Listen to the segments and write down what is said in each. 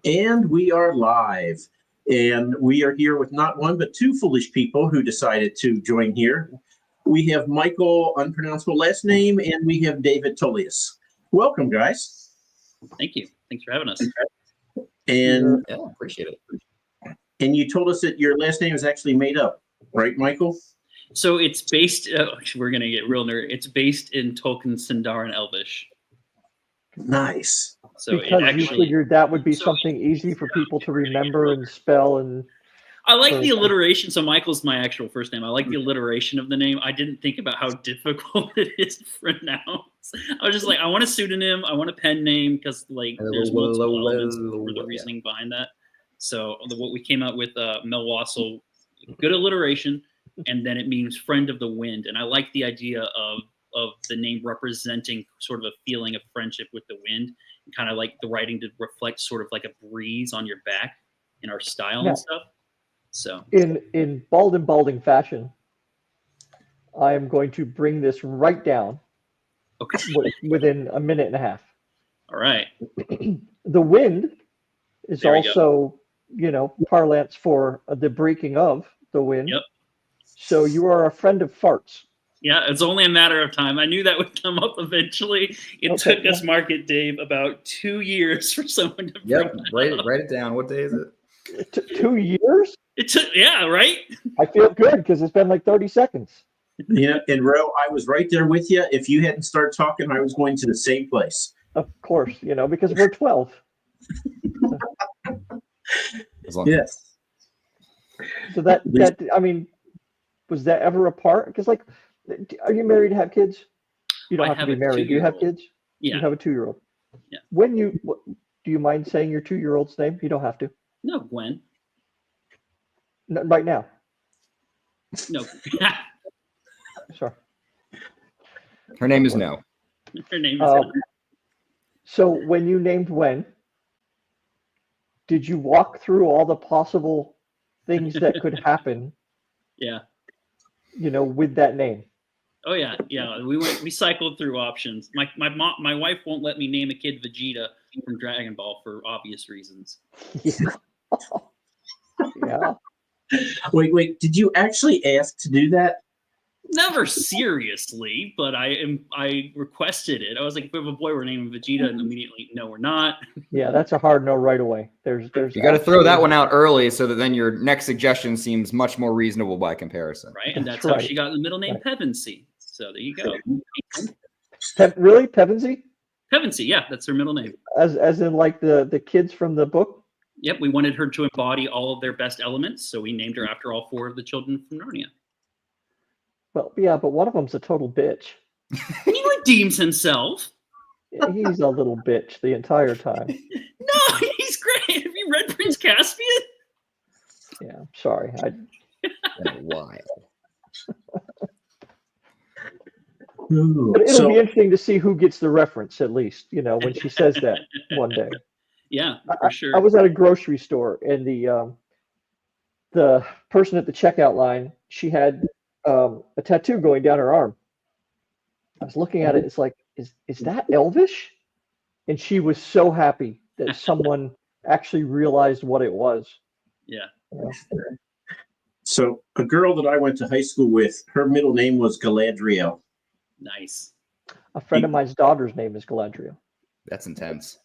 And we are live. And we are here with not one, but two foolish people who decided to join here. We have Mikel, unpronounceable last name, and we have David Tullius. Welcome, guys. Thank you. Thanks for having us. And yeah, appreciate it. And you told us that your last name is actually made up, right, Mikel? So it's based, we're going to get real nerd. It's based in Tolkien, Sindar, and Elvish. Nice. So because you figured that would be something easy for people to remember and spell. And I like the alliteration. So Michael's my actual first name. I like the alliteration of the name. I didn't think about how difficult it is to pronounce. I was just like, I want a pseudonym. I want a pen name because like there's multiple elements for the reasoning behind that. So what we came out with, Melwasul, good alliteration, and then it means friend of the wind. And I like the idea of the name representing sort of a feeling of friendship with the wind, and kind of like the writing to reflect sort of like a breeze on your back in our style and stuff. So in Bald&Balding fashion, I am going to bring this right down within a minute and a half. All right. The wind is also, parlance for the breaking of the wind. Yep. So you are a friend of farts. Yeah, it's only a matter of time. I knew that would come up eventually. It took us, Market Dave, about 2 years for someone to write it down. What day is it? 2 years? It took, right? I feel good because it's been like 30 seconds. Yeah, and Ro, I was right there with you. If you hadn't started talking, I was going to the same place. Of course, because we're 12. Yes. So was that ever a part? Because are you married to have kids? You don't have to be married. Do you have kids? Yeah. You have a 2-year-old. Yeah. Do you mind saying your 2-year-old's name? You don't have to. No, Gwen. No, right now. No. Sorry. Her name is No. Her name is No. So when you named Gwen, did you walk through all the possible things that could happen? Yeah. With that name. Oh yeah. We cycled through options. My wife won't let me name a kid Vegeta from Dragon Ball for obvious reasons. Yeah. Wait, did you actually ask to do that? Never seriously, but I requested it. I was like, if we have a boy, we're naming Vegeta, and immediately, no, we're not. Yeah, that's a hard no right away. There's you got to throw that one out early so that then your next suggestion seems much more reasonable by comparison. Right, and that's how she got the middle name Pevensey. So there you go. Really, Pevensey? Pevensey, yeah, that's her middle name. As in like the kids from the book? Yep, we wanted her to embody all of their best elements, so we named her after all 4 of the children from Narnia. Well, yeah, but one of them's a total bitch. He redeems himself. Yeah, he's a little bitch the entire time. No, he's great. Have you read Prince Caspian? Yeah, I'm sorry. Why? But it'll be interesting to see who gets the reference, at least, when she says that one day. Yeah, for sure. I was at a grocery store, and the person at the checkout line, she had a tattoo going down her arm. I was looking at it. It's like, is that Elvish? And she was so happy that someone actually realized what it was. Yeah. So a girl that I went to high school with, her middle name was Galadriel. Nice. A friend of mine's daughter's name is Galadriel. That's intense.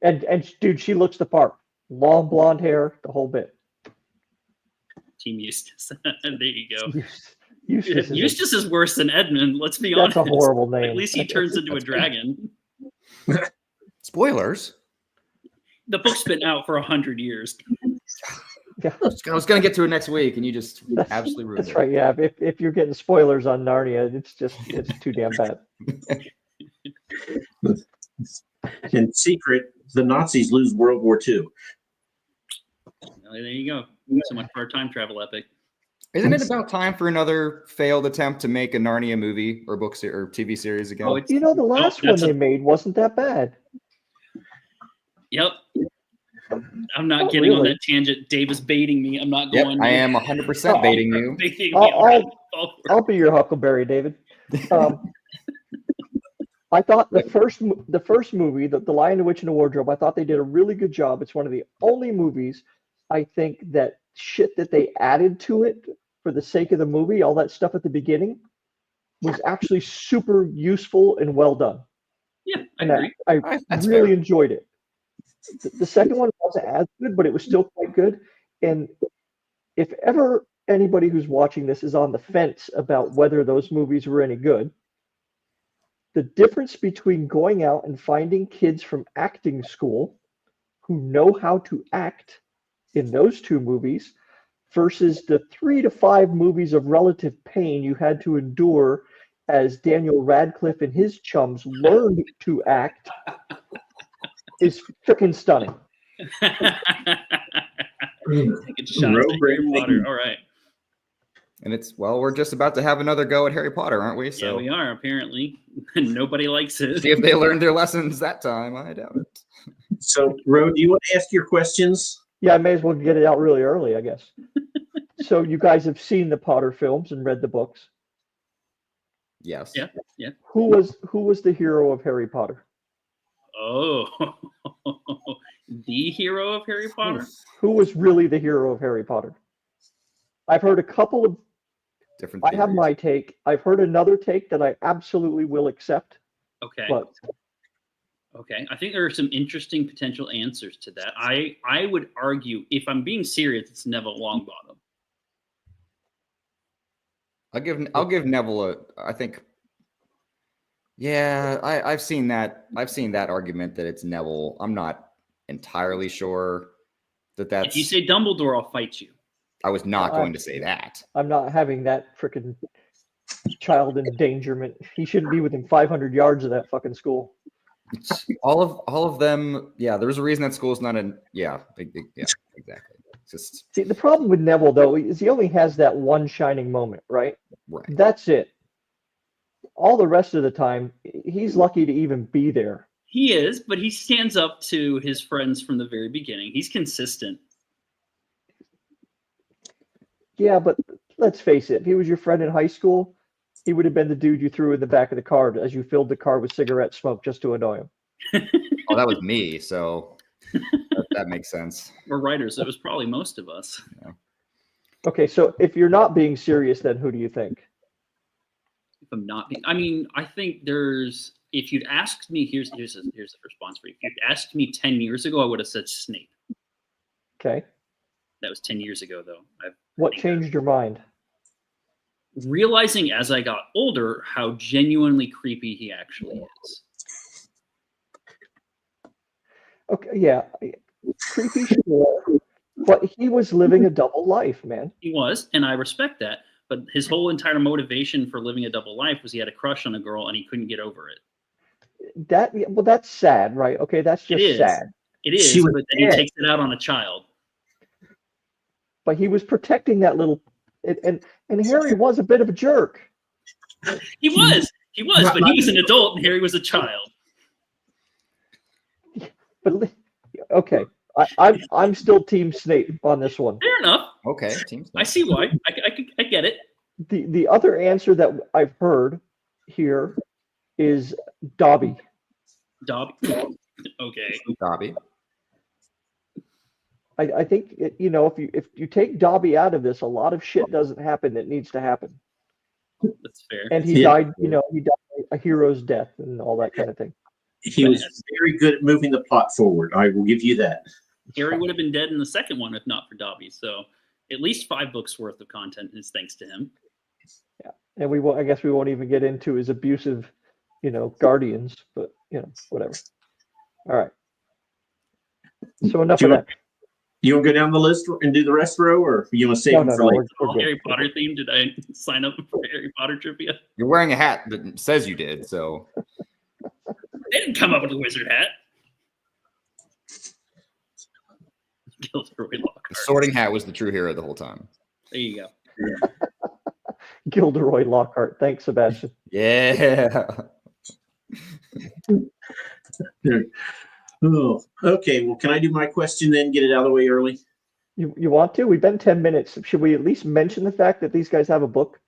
And dude, she looks the part. Long blonde hair, the whole bit. Team Eustace. There you go. Eustace is worse than Edmund. Let's be honest. That's a horrible name. At least he turns into a dragon. Spoilers. The book's been out for 100 years. Yeah. I was going to get to it next week, and you just absolutely ruined it. That's right. Yeah. If you're getting spoilers on Narnia, it's too damn bad. In secret, the Nazis lose World War II. There you go. So much for our time travel epic. Isn't it about time for another failed attempt to make a Narnia movie or book or TV series again? Oh, the last one they made wasn't that bad. Yep. I'm not getting on that tangent. Dave is baiting me. I'm not going. I am 100% baiting you. I'll be your Huckleberry, David. I thought the first movie, the Lion, the Witch, and the Wardrobe, I thought they did a really good job. It's one of the only movies I think that shit that they added to it for the sake of the movie, all that stuff at the beginning, was actually super useful and well done. Yeah, I And agree. I That's really fair. enjoyed it. The second one wasn't as good, but it was still quite good. And if ever anybody who's watching this is on the fence about whether those movies were any good, the difference between going out and finding kids from acting school who know how to act in those two movies versus the 3 to 5 movies of relative pain you had to endure as Daniel Radcliffe and his chums learned to act is freaking stunning. Taking shots at Harry Potter. All right. And we're just about to have another go at Harry Potter, aren't we? So Yeah, we are, apparently. Nobody likes it. see if they learned their lessons that time. I doubt it. So, Ro, do you want to ask your questions? Yeah, I may as well get it out really early, I guess. So you guys have seen the Potter films and read the books. Yes. Yeah. Who was the hero of Harry Potter? Oh, the hero of Harry Potter? Who was really the hero of Harry Potter? I've heard a couple of Different. I have my take. I've heard another take that I absolutely will accept. Okay. But Okay. I think there are some interesting potential answers to that. I would argue, if I'm being serious, it's Neville Longbottom. I'll give Neville I think. Yeah, I've seen that. I've seen that argument that it's Neville. I'm not entirely sure that's. If you say Dumbledore, I'll fight you. I was not going to say that. I'm not having that freaking child endangerment. He shouldn't be within 500 yards of that fucking school. All of them. Yeah, there's a reason that school's not in. Yeah, yeah, exactly. Just See, the problem with Neville though is he only has that one shining moment, right? right. That's it. All the rest of the time, he's lucky to even be there. He is, but he stands up to his friends from the very beginning. He's consistent. Yeah, but let's face it. If he was your friend in high school, he would have been the dude you threw in the back of the car as you filled the car with cigarette smoke just to annoy him. Oh, that was me. So that makes sense. We're writers. It was probably most of us. Yeah. Okay, so if you're not being serious, then who do you think? If I'm not being, I mean, I think there's. If you'd asked me, here's the response for you. If you'd asked me 10 years ago, I would have said Snape. Okay. That was 10 years ago, though. What changed your mind? Realizing as I got older how genuinely creepy he actually is. Okay, yeah. Creepy, sure. But he was living a double life, man. He was, and I respect that. But his whole entire motivation for living a double life was he had a crush on a girl and he couldn't get over it. That's sad, right? Okay, that's just sad. It is, but then he takes it out on a child. But he was protecting that little, and Harry was a bit of a jerk. He was, but he was an adult and Harry was a child. But okay, I'm still Team Snape on this one. Fair enough. Okay, Team Snape. I see why. I get it. The other answer that I've heard here is Dobby. Dobby. Okay. Dobby. I think if you take Dobby out of this, a lot of shit doesn't happen that needs to happen. That's fair. And he died. He died a hero's death and all that kind of thing. He was very good at moving the plot forward. I will give you that. Harry would have been dead in the second one if not for Dobby. So at least 5 books worth of content is thanks to him. Yeah, and I guess we won't even get into his abusive, guardians, but whatever. All right. So enough of that. You want to go down the list and do the rest, Ro, or you want to save them for later? All Harry Potter themed. Did I sign up for Harry Potter trivia? You're wearing a hat that says you did, so. They didn't come up with a wizard hat. Gilderoy Lockhart. The Sorting Hat was the true hero the whole time. There you go. Gilderoy Lockhart. Thanks, Sebastian. Yeah. Oh, okay. Well, can I do my question then? Get it out of the way early. You want to? We've been 10 minutes. Should we at least mention the fact that these guys have a book?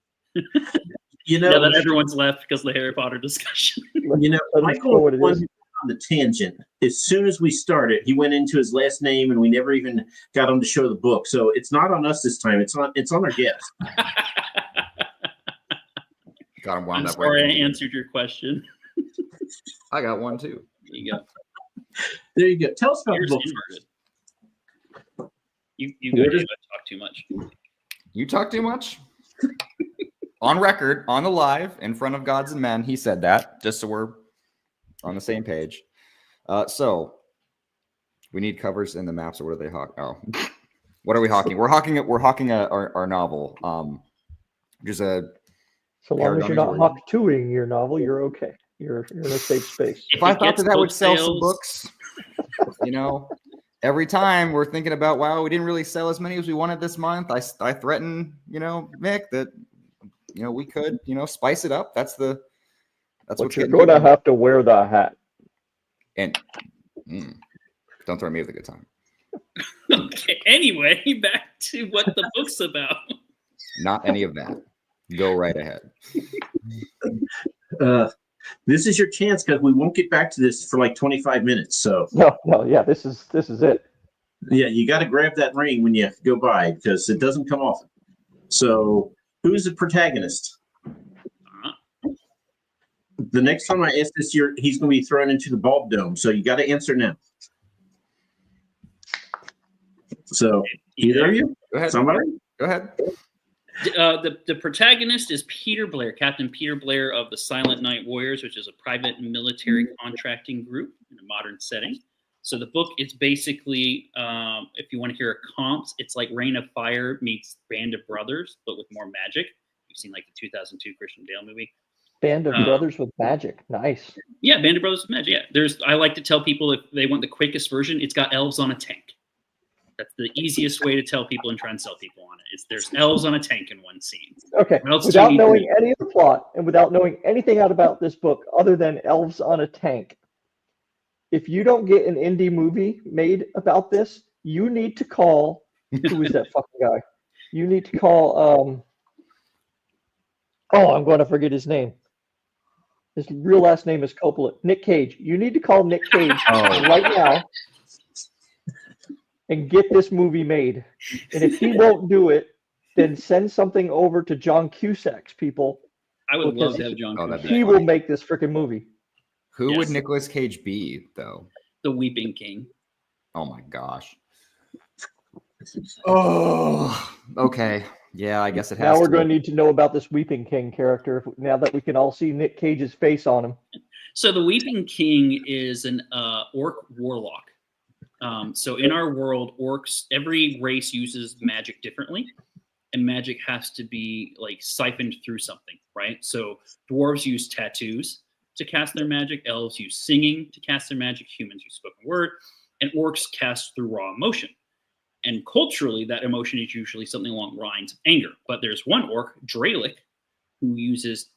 You know, Now that everyone's left because of the Harry Potter discussion. Michael know what it was is. on the tangent. As soon as we started, he went into his last name, and we never even got him to show the book. So it's not on us this time. It's on our guest. Got him wound I'm up. sorry right I answered your question. I got one too. There you go. There you go. Tell us about Ears the book. inverted. You go, Dave. I talk too much. You talk too much. On record, on the live, in front of gods and men, he said that, just so we're on the same page. So we need covers in the maps, or what are they hawking? Oh, what are we hawking? We're hawking our novel. Which is a So long as you're not Paragon Hawk-2ing your novel, you're okay. You're in a safe space. If I it thought gets that would book sell some sales- books, every time we're thinking about, wow, we didn't really sell as many as we wanted this month. I threaten, Mick, that we could, spice it up. That's But what's you're getting going to people. have to wear the hat. And don't throw me with a good time. Okay. Anyway, back to what the book's about. Not any of that. Go right ahead. This is your chance, because we won't get back to this for like 25 minutes. So No, yeah, this is it. yeah, you got to grab that ring when you go by, because it doesn't come often. So who's the protagonist? The next time I ask this, he's going to be thrown into the bulb dome. So you got to answer now. So either of you, Go ahead. somebody. Go ahead. The protagonist is Peter Blair, Captain Peter Blair of the Silent Night Warriors, which is a private military contracting group in a modern setting. So the book is basically, if you want to hear comps, it's like Reign of Fire meets Band of Brothers, but with more magic. You've seen like the 2002 Christian Bale movie. Band of Brothers with magic. Nice. Yeah, Band of Brothers with magic. Yeah, I like to tell people, if they want the quickest version, it's got elves on a tank. That's the easiest way to tell people and try and sell people on it. Is there's elves on a tank in one scene. Okay. What else do you Without need to knowing know? any of the plot and without knowing anything out about this book other than elves on a tank, if you don't get an indie movie made about this, you need to call. Who is that fucking guy? You need to call. I'm going to forget his name. His real last name is Coppola. Nick Cage. You need to call Nick Cage right now and get this movie made. And if he won't do it, then send something over to John Cusack's people. I would love because to have John. Oh, that'd be Cusack. He will make this freaking movie. Who would Yes. Nicolas Cage be, though? The Weeping King. Oh my gosh. Oh, okay. Yeah, I guess it has Now we're to. going to need to know about this Weeping King character now that we can all see Nick Cage's face on him. So the Weeping King is an orc warlock. So in our world, orcs, every race uses magic differently, and magic has to be like siphoned through something, right? So dwarves use tattoos to cast their magic, elves use singing to cast their magic, humans use spoken word, and orcs cast through raw emotion. And culturally, that emotion is usually something along the lines of anger. But there's one orc, Dralic, who uses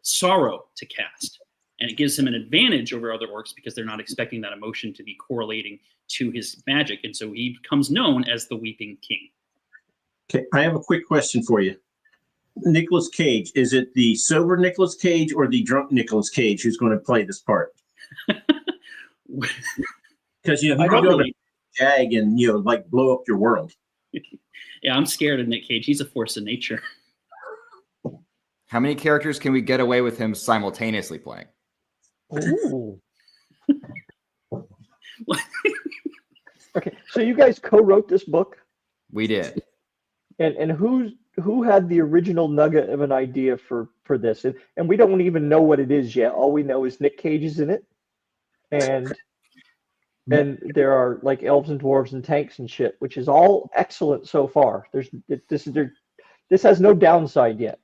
sorrow to cast. And it gives him an advantage over other orcs because they're not expecting that emotion to be correlating to his magic. And so he becomes known as the Weeping King. Okay, I have a quick question for you. Nicolas Cage, is it the sober Nicolas Cage or the drunk Nicolas Cage who's going to play this part? Because he I can don't go know. to jag and like blow up your world. Yeah, I'm scared of Nick Cage. He's a force of nature. How many characters can we get away with him simultaneously playing? Ooh. Okay, so you guys co-wrote this book, We did. and who had the original nugget of an idea for this? And we don't even know what it is yet. All we know is Nick Cage is in it, and there are like elves and dwarves and tanks and shit, which is all excellent so far. This has no downside yet.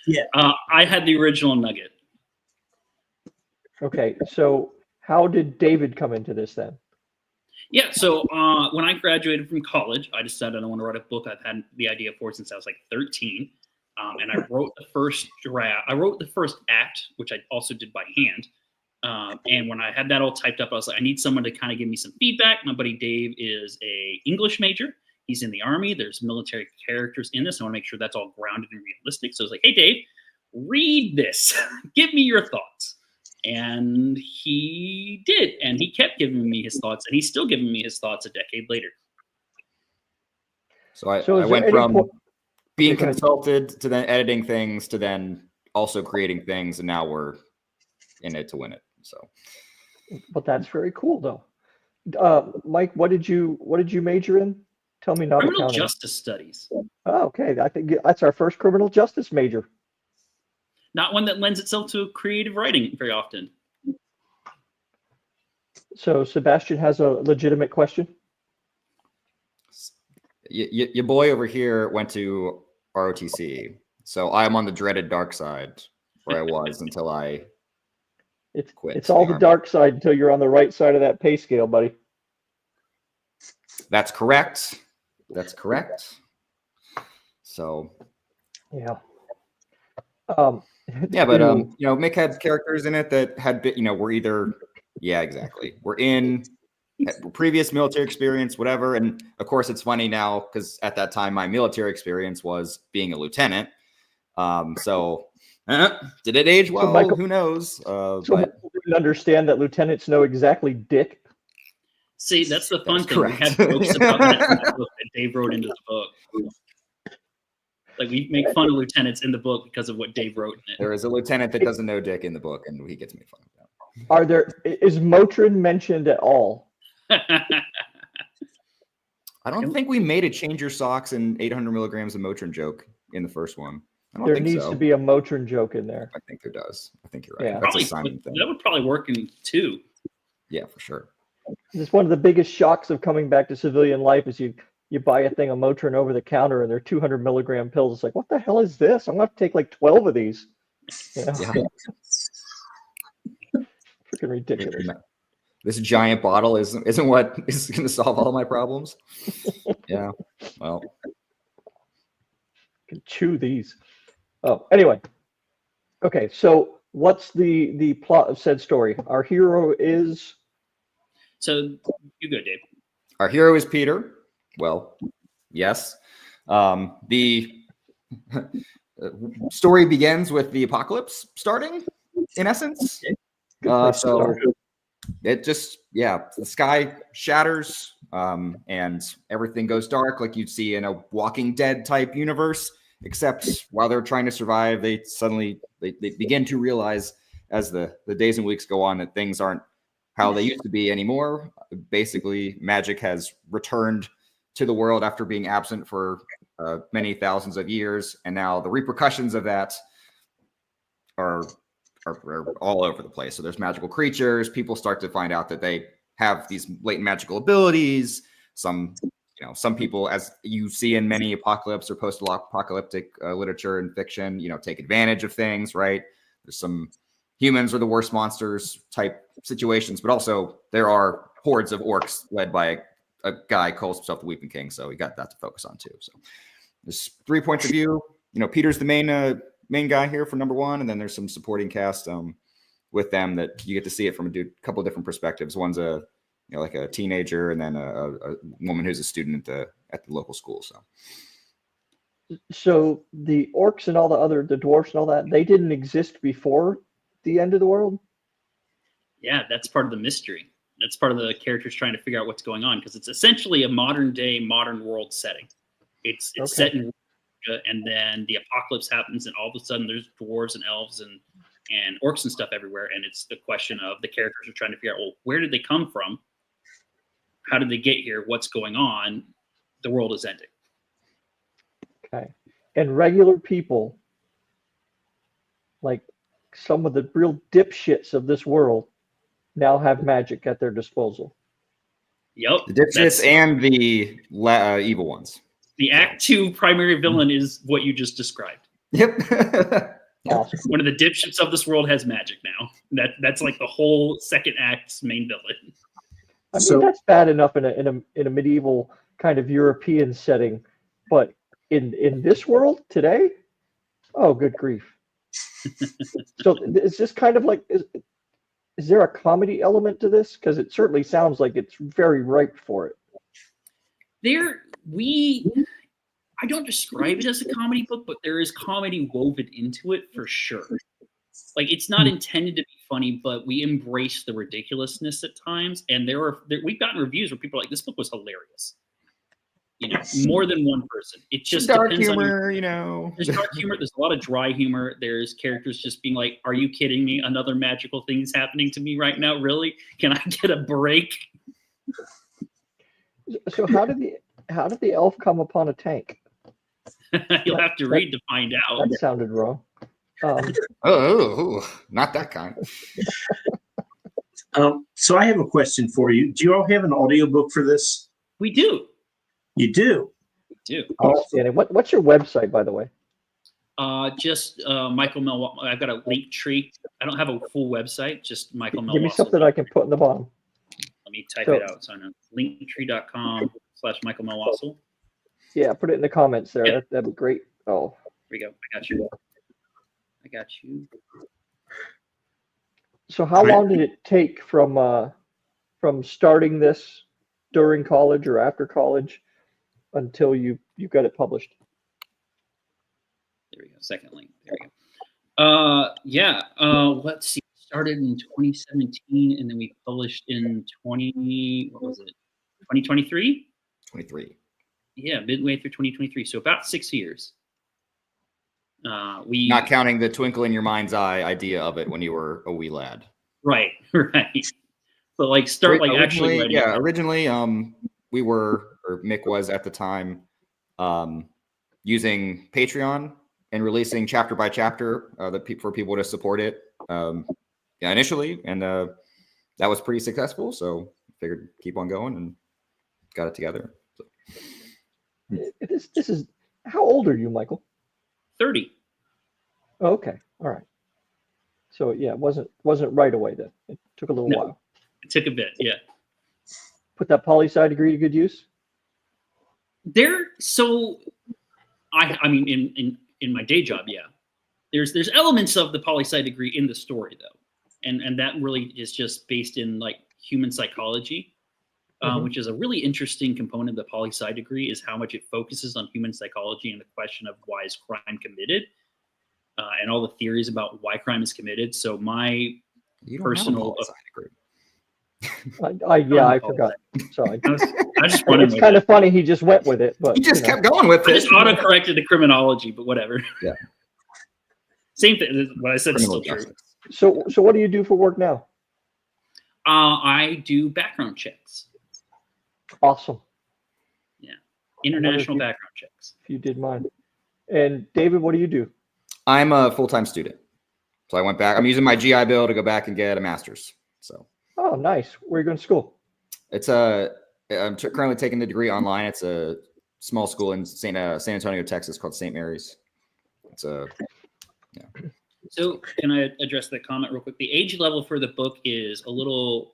Yeah. I had the original nugget. Okay, so how did David come into this then? Yeah, so when I graduated from college, I decided I want to write a book I've had the idea for since I was like 13. And I wrote the first draft. I wrote the first act, which I also did by hand. And when I had that all typed up, I was like, I need someone to kind of give me some feedback. My buddy Dave is a English major. He's in the army. There's military characters in this. I want to make sure that's all grounded and realistic. So it's like, hey, Dave, read this. Give me your thoughts. And he did. And he kept giving me his thoughts. And he's still giving me his thoughts a decade later. So I went from being consulted to then editing things to then also creating things. And now we're in it to win it. So, but that's very cool, though. Mike, what did you major in? Tell me not criminal accounting. Justice studies. Oh, okay, I think that's our first criminal justice major. Not one that lends itself to creative writing very often. So Sebastian has a legitimate question. Your boy over here went to ROTC, so I'm on the dreaded dark side where I was until I quit. It's all the dark side until you're on the right side of that pay scale, buddy. That's correct. That's correct. So, yeah. Yeah, but Mick had characters in it that had been, were either, yeah, exactly. We're in previous military experience, whatever. And of course, it's funny now because at that time, my military experience was being a lieutenant. So did it age well? So Michael, who knows? So Michael didn't understand that lieutenants know exactly dick. See, that's the fun thing. Correct. We had jokes about that in the book that Dave wrote into the book. Like, we make fun of lieutenants in the book because of what Dave wrote in it. There is a lieutenant that doesn't know dick in the book, and he gets made fun Is of Motrin mentioned at all? I don't think we made a change your socks and 800 milligrams of Motrin joke in the first one. There needs to be a Motrin joke in there. I think there does. I think you're right. Yeah. That's a Simon thing. That would probably work in 2. Yeah, for sure. It's one of the biggest shocks of coming back to civilian life is you buy a thing of Motrin over the counter and they're 200 milligram pills. It's like, what the hell is this? I'm going to have to take like 12 of these. Yeah. Freaking ridiculous. This giant bottle isn't what is going to solve all my problems. Yeah. Well, I can chew these. Oh, anyway. Okay, so what's the plot of said story? Our hero is. So you go, Dave. Our hero is Peter. Well, yes. The story begins with the apocalypse starting, in essence. So it just, the sky shatters and everything goes dark like you'd see in a Walking Dead type universe, except while they're trying to survive, they suddenly they begin to realize as the days and weeks go on that things aren't how they used to be anymore. Basically, magic has returned to the world after being absent for many thousands of years, and now the repercussions of that are all over the place. So there's magical creatures. People start to find out that they have these latent magical abilities. Some people, as you see in many apocalypse or post-apocalyptic literature and fiction, take advantage of things, right? There's some humans are the worst monsters type situations, but also there are hordes of orcs led by a guy calls himself the Weeping King. So we got that to focus on too. So there's 3 points of view. Peter's the main guy here for number 1, and then there's some supporting cast with them that you get to see it from a couple of different perspectives. One's a like a teenager, and then a woman who's a student at the local school. So the orcs and all the dwarfs and all that, they didn't exist before the end of the world? Yeah, that's part of the mystery. That's part of the characters trying to figure out what's going on, because it's essentially a modern world setting. It's okay. Set in and then the apocalypse happens, and all of a sudden there's dwarves and elves and orcs and stuff everywhere. And it's the question of the characters are trying to figure out, well, where did they come from? How did they get here? What's going on? The world is ending. Okay. And regular people, like some of the real dipshits of this world, now have magic at their disposal. Yep. The dipshits and the evil ones. The Act 2 primary villain is what you just described. Yep. Awesome. One of the dipshits of this world has magic now. That's like the whole second act's main villain. I mean, that's bad enough in a medieval kind of European setting, but in this world today, oh, good grief. So it's just kind of like, is there a comedy element to this? Because it certainly sounds like it's very ripe for it. I don't describe it as a comedy book, but there is comedy woven into it for sure. Like, it's not intended to be funny, but we embrace the ridiculousness at times. And we've gotten reviews where people are like, this book was hilarious. More than one person. It just dark depends humor, There's dark humor. There's a lot of dry humor. There's characters just being like, "Are you kidding me? Another magical thing is happening to me right now. Really? Can I get a break?" So how did the elf come upon a tank? You'll have to read to find out. That sounded wrong. Not that kind. So I have a question for you. Do you all have an audiobook for this? We do. You do? We do. Outstanding. What's your website, by the way? Just Michael Melwasul. I've got a link tree. I don't have a full website. Just Michael Melwasul. Give me something I can put in the bottom. Let me type it out. So I know. Linktree.com/Michael Melwasul. Yeah, put it in the comments there. Yeah. That'd be great. Oh, Here we go. I got you. So how long did it take from starting this during college or after college until you got it published? There we go. Second link. There we go. Let's see. Started in 2017, and then we published in 2023? 23. Yeah, midway through 2023. So about 6 years. Not counting the twinkle in your mind's eye idea of it when you were a wee lad. Right. But originally, we were, or Mick was at the time, using Patreon and releasing chapter by chapter for people to support it. Initially, and that was pretty successful. So figured keep on going and got it together. So. This is how old are you, Michael? 30. Oh, okay, all right. So yeah, it wasn't right away then. It took a little while. It took a bit, yeah. Put that poli-sci degree to good use? I mean, in my day job, yeah. There's elements of the poli-sci degree in the story though. And that really is just based in like human psychology, which is a really interesting component of the poli-sci degree, is how much it focuses on human psychology and the question of why is crime committed, and all the theories about why crime is committed. So my personal degree. I forgot. Sorry. I just wanted. It's kind of funny. He just went with it, but he just kept going with it. I just auto-corrected the criminology, but whatever. Yeah. Same thing. What I said is still true. So what do you do for work now? I do background checks. Awesome. Yeah. International background checks. If you did mine. And David, what do you do? I'm a full-time student. So I went back. I'm using my GI Bill to go back and get a master's. So. Oh, nice. Where are you going to school? I'm currently taking the degree online. It's a small school in San Antonio, Texas called St. Mary's. So can I address that comment real quick? The age level for the book is a little,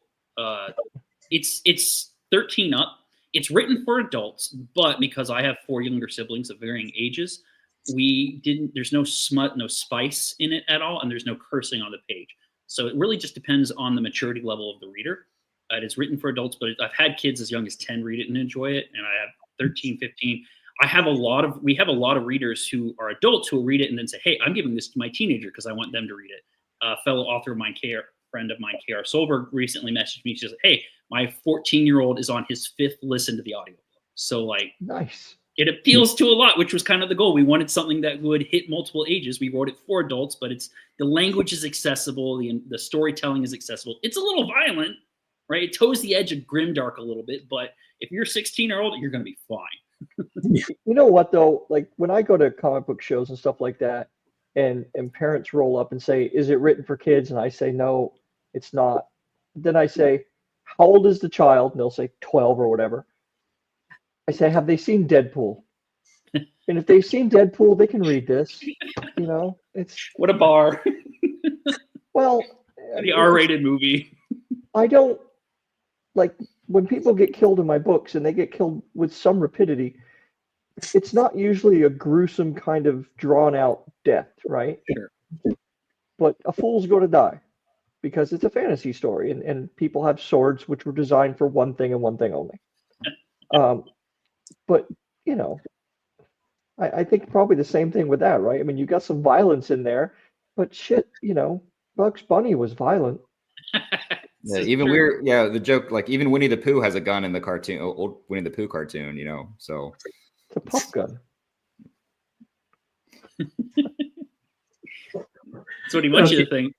it's 13 up. It's written for adults, but because I have 4 younger siblings of varying ages, there's no smut, no spice in it at all, and there's no cursing on the page. So it really just depends on the maturity level of the reader. It is written for adults, but I've had kids as young as 10 read it and enjoy it, and I have 13, 15. We have a lot of readers who are adults who will read it and then say, "Hey, I'm giving this to my teenager because I want them to read it." A fellow author of mine, friend of mine, K.R. Solberg, recently messaged me. She said, "Hey, my 14-year-old is on his 5th listen to the audiobook." So nice. It appeals to a lot, which was kind of the goal. We wanted something that would hit multiple ages. We wrote it for adults, but the language is accessible. The storytelling is accessible. It's a little violent, right? It toes the edge of grimdark a little bit, but if you're 16-year-old, you're going to be fine. You know what though? Like when I go to comic book shows and stuff like that, and parents roll up and say, "Is it written for kids?" And I say, "No, it's not." Then I say, "How old is the child?" And they'll say 12 or whatever. I say, "Have they seen Deadpool?" And if they've seen Deadpool, they can read this. It's what a bar. Well, the R-rated movie. I don't like when people get killed in my books, and they get killed with some rapidity. It's not usually a gruesome kind of drawn out death, right? Sure. But a fool's going to die because it's a fantasy story, and people have swords which were designed for one thing and one thing only. But, you know, I think probably the same thing with that, right? I mean, you got some violence in there, but shit, you know, Bugs Bunny was violent. Yeah, even the joke, like even Winnie the Pooh has a gun in the cartoon, old Winnie the Pooh cartoon, you know, so. It's a puff gun. That's what he wants you to think.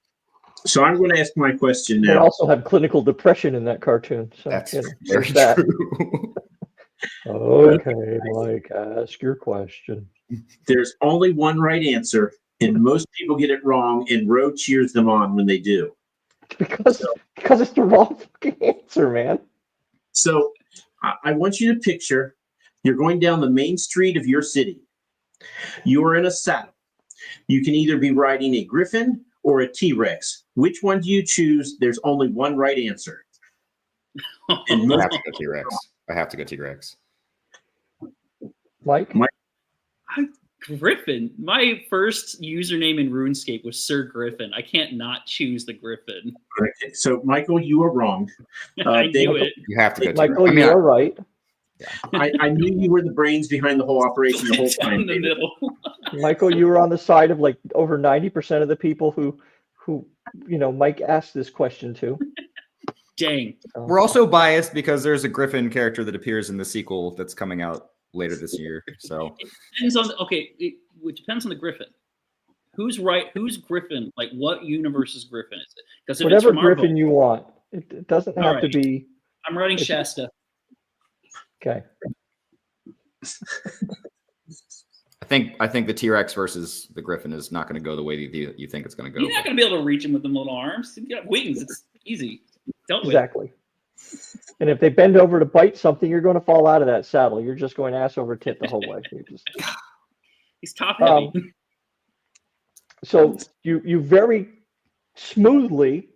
So I'm going to ask my question They now. also have clinical depression in that cartoon. So, That's you know, very there's that. true. Okay, Mike, ask your question. There's only one right answer, and most people get it wrong, and Ro cheers them on when they do. Because it's the wrong fucking answer, man. So I want you to picture you're going down the main street of your city. You are in a saddle. You can either be riding a griffin or a T-Rex. Which one do you choose? There's only one right answer. And I have to go T-Rex. I have to go T-Rex. Mike? Griffin. My first username in RuneScape was Sir Griffin. I can't not choose the Griffin. Okay, so Michael, you are wrong. I knew it. You have to go Michael, T-Rex. you're right. I knew you were the brains behind the whole operation the whole It's time. in the middle. Michael, you were on the side of like over 90% of the people who you know, Mike asked this question to. Dang. We're also biased because there's a Griffin character that appears in the sequel that's coming out later this year. So It depends on it depends on the Griffin. Who's right? Who's Griffin? Like what universe's Griffin is it? Because if Whatever it's from our Griffin book, you want. It doesn't have to Alright. be. I'm writing Shasta. Okay. I think the T-Rex versus the Griffin is not going to go the way you think it's going to go. You're not going to be able to reach him with them little arms. You got wings. It's easy. Don't Exactly. And if they bend over to bite something, you're going to fall out of that saddle. You're just going ass over tit the whole way. He's top heavy. So you very smoothly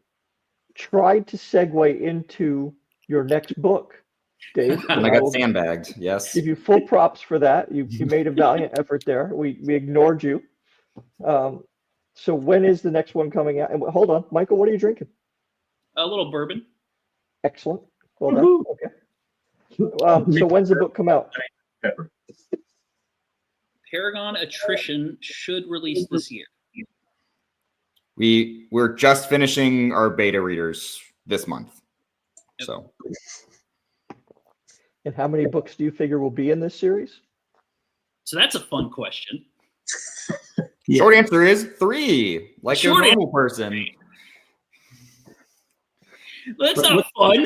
tried to segue into your next book, Dave. And I got sandbagged. Yes. Give you full props for that. You made a valiant effort there. We ignored you. So when is the next one coming out? And hold on, Michael, what are you drinking? A little bourbon. Excellent. Well done. Okay. So when's the book come out? Pepper. Paragon Attrition should release this year. We're just finishing our beta readers this month. Yep. So. And how many books do you figure will be in this series? So that's a fun question. Yeah. Short answer is 3, like Short a normal person. That's not fun.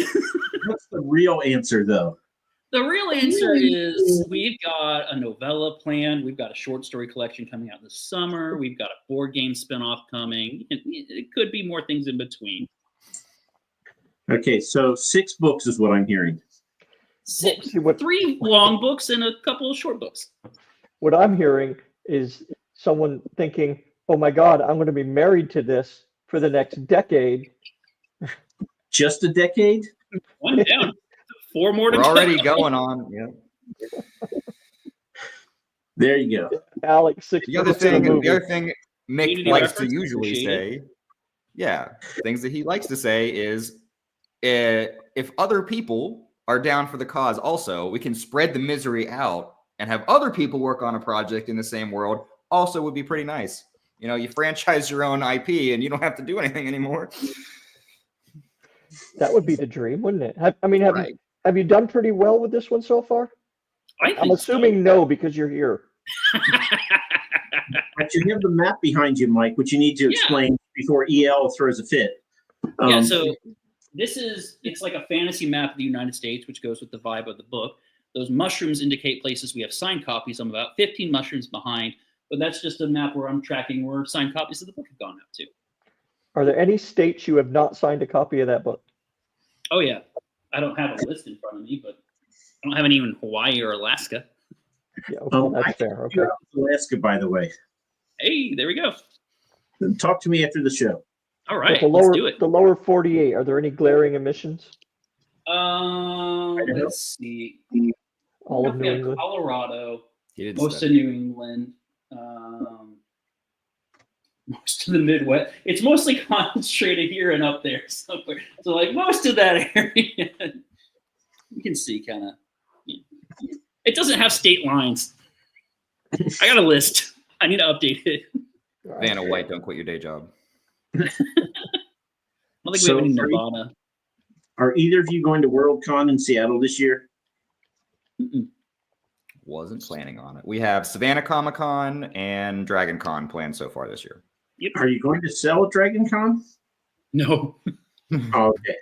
What's the real answer, though? The real answer is we've got a novella planned. We've got a short story collection coming out this summer. We've got a board game spinoff coming. It could be more things in between. Okay, so 6 books is what I'm hearing. 3 long books and a couple of short books. What I'm hearing is someone thinking, oh my God, I'm going to be married to this for the next decade. Just a decade? 1 down. 4 more to We're go. already going on. Yeah. There you go. Alex, 6 The other thing Mick Community likes to reference, usually appreciate say, things that he likes to say is, if other people are down for the cause also, we can spread the misery out and have other people work on a project in the same world also would be pretty nice. You know, you franchise your own IP and you don't have to do anything anymore. That would be the dream, wouldn't it? Have you done pretty well with this one so far? I'm assuming no, because you're here. But you have the map behind you, Mike, which you need to explain before EL throws a fit. So it's like a fantasy map of the United States, which goes with the vibe of the book. Those mushrooms indicate places we have signed copies. I'm about 15 mushrooms behind, but that's just a map where I'm tracking where signed copies of the book have gone out to. Are there any states you have not signed a copy of that book? Oh, yeah. I don't have a list in front of me, but I don't have any in Hawaii or Alaska. Yeah, okay, that's fair. Okay. Alaska, by the way. Hey, there we go. Talk to me after the show. All right, let's do it. The lower 48, are there any glaring emissions? Let's see. All of New England? Colorado, most of New England, most of the Midwest. It's mostly concentrated here and up there somewhere. So like most of that area, you can see kind of. It doesn't have state lines. I got a list. I need to update it. Vanna White, don't quit your day job. I don't think So we have any are Nevada. Are either of you going to Worldcon in Seattle this year? Mm-mm. Wasn't planning on it. We have Savannah Comic Con and Dragon Con planned so far this year. Yep. Are you going to sell at Dragon Con? No. Okay.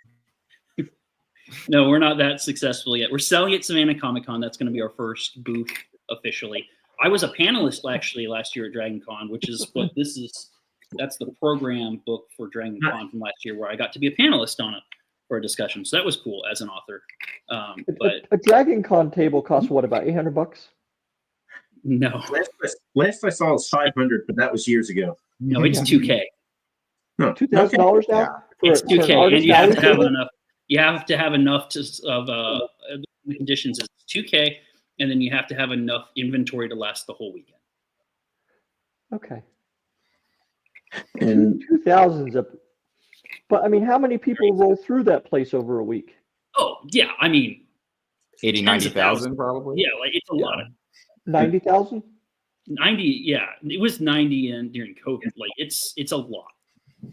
No, we're not that successful yet. We're selling at Savannah Comic Con. That's going to be our first booth officially. I was a panelist actually last year at Dragon Con, which is what this is. That's the program book for Dragon Con from last year, where I got to be a panelist on it for a discussion. So that was cool as an author. But a Dragon Con table costs what, about $800? no, Last I saw was 500, but that was years ago. no, it's 2K. Huh. $2,000 now? Yeah. It's For an 2K, artist and you have alley to have table? enough. You have to have enough of the conditions is 2K, and then you have to have enough inventory to last the whole weekend. Okay. And 2,000's up. But I mean, how many people roll through that place over a week? Oh yeah, I mean, 80, Tens of 90,000 probably. yeah, like it's a lot of 90,000? 90. Yeah, it was 90 and during COVID. Like it's a lot.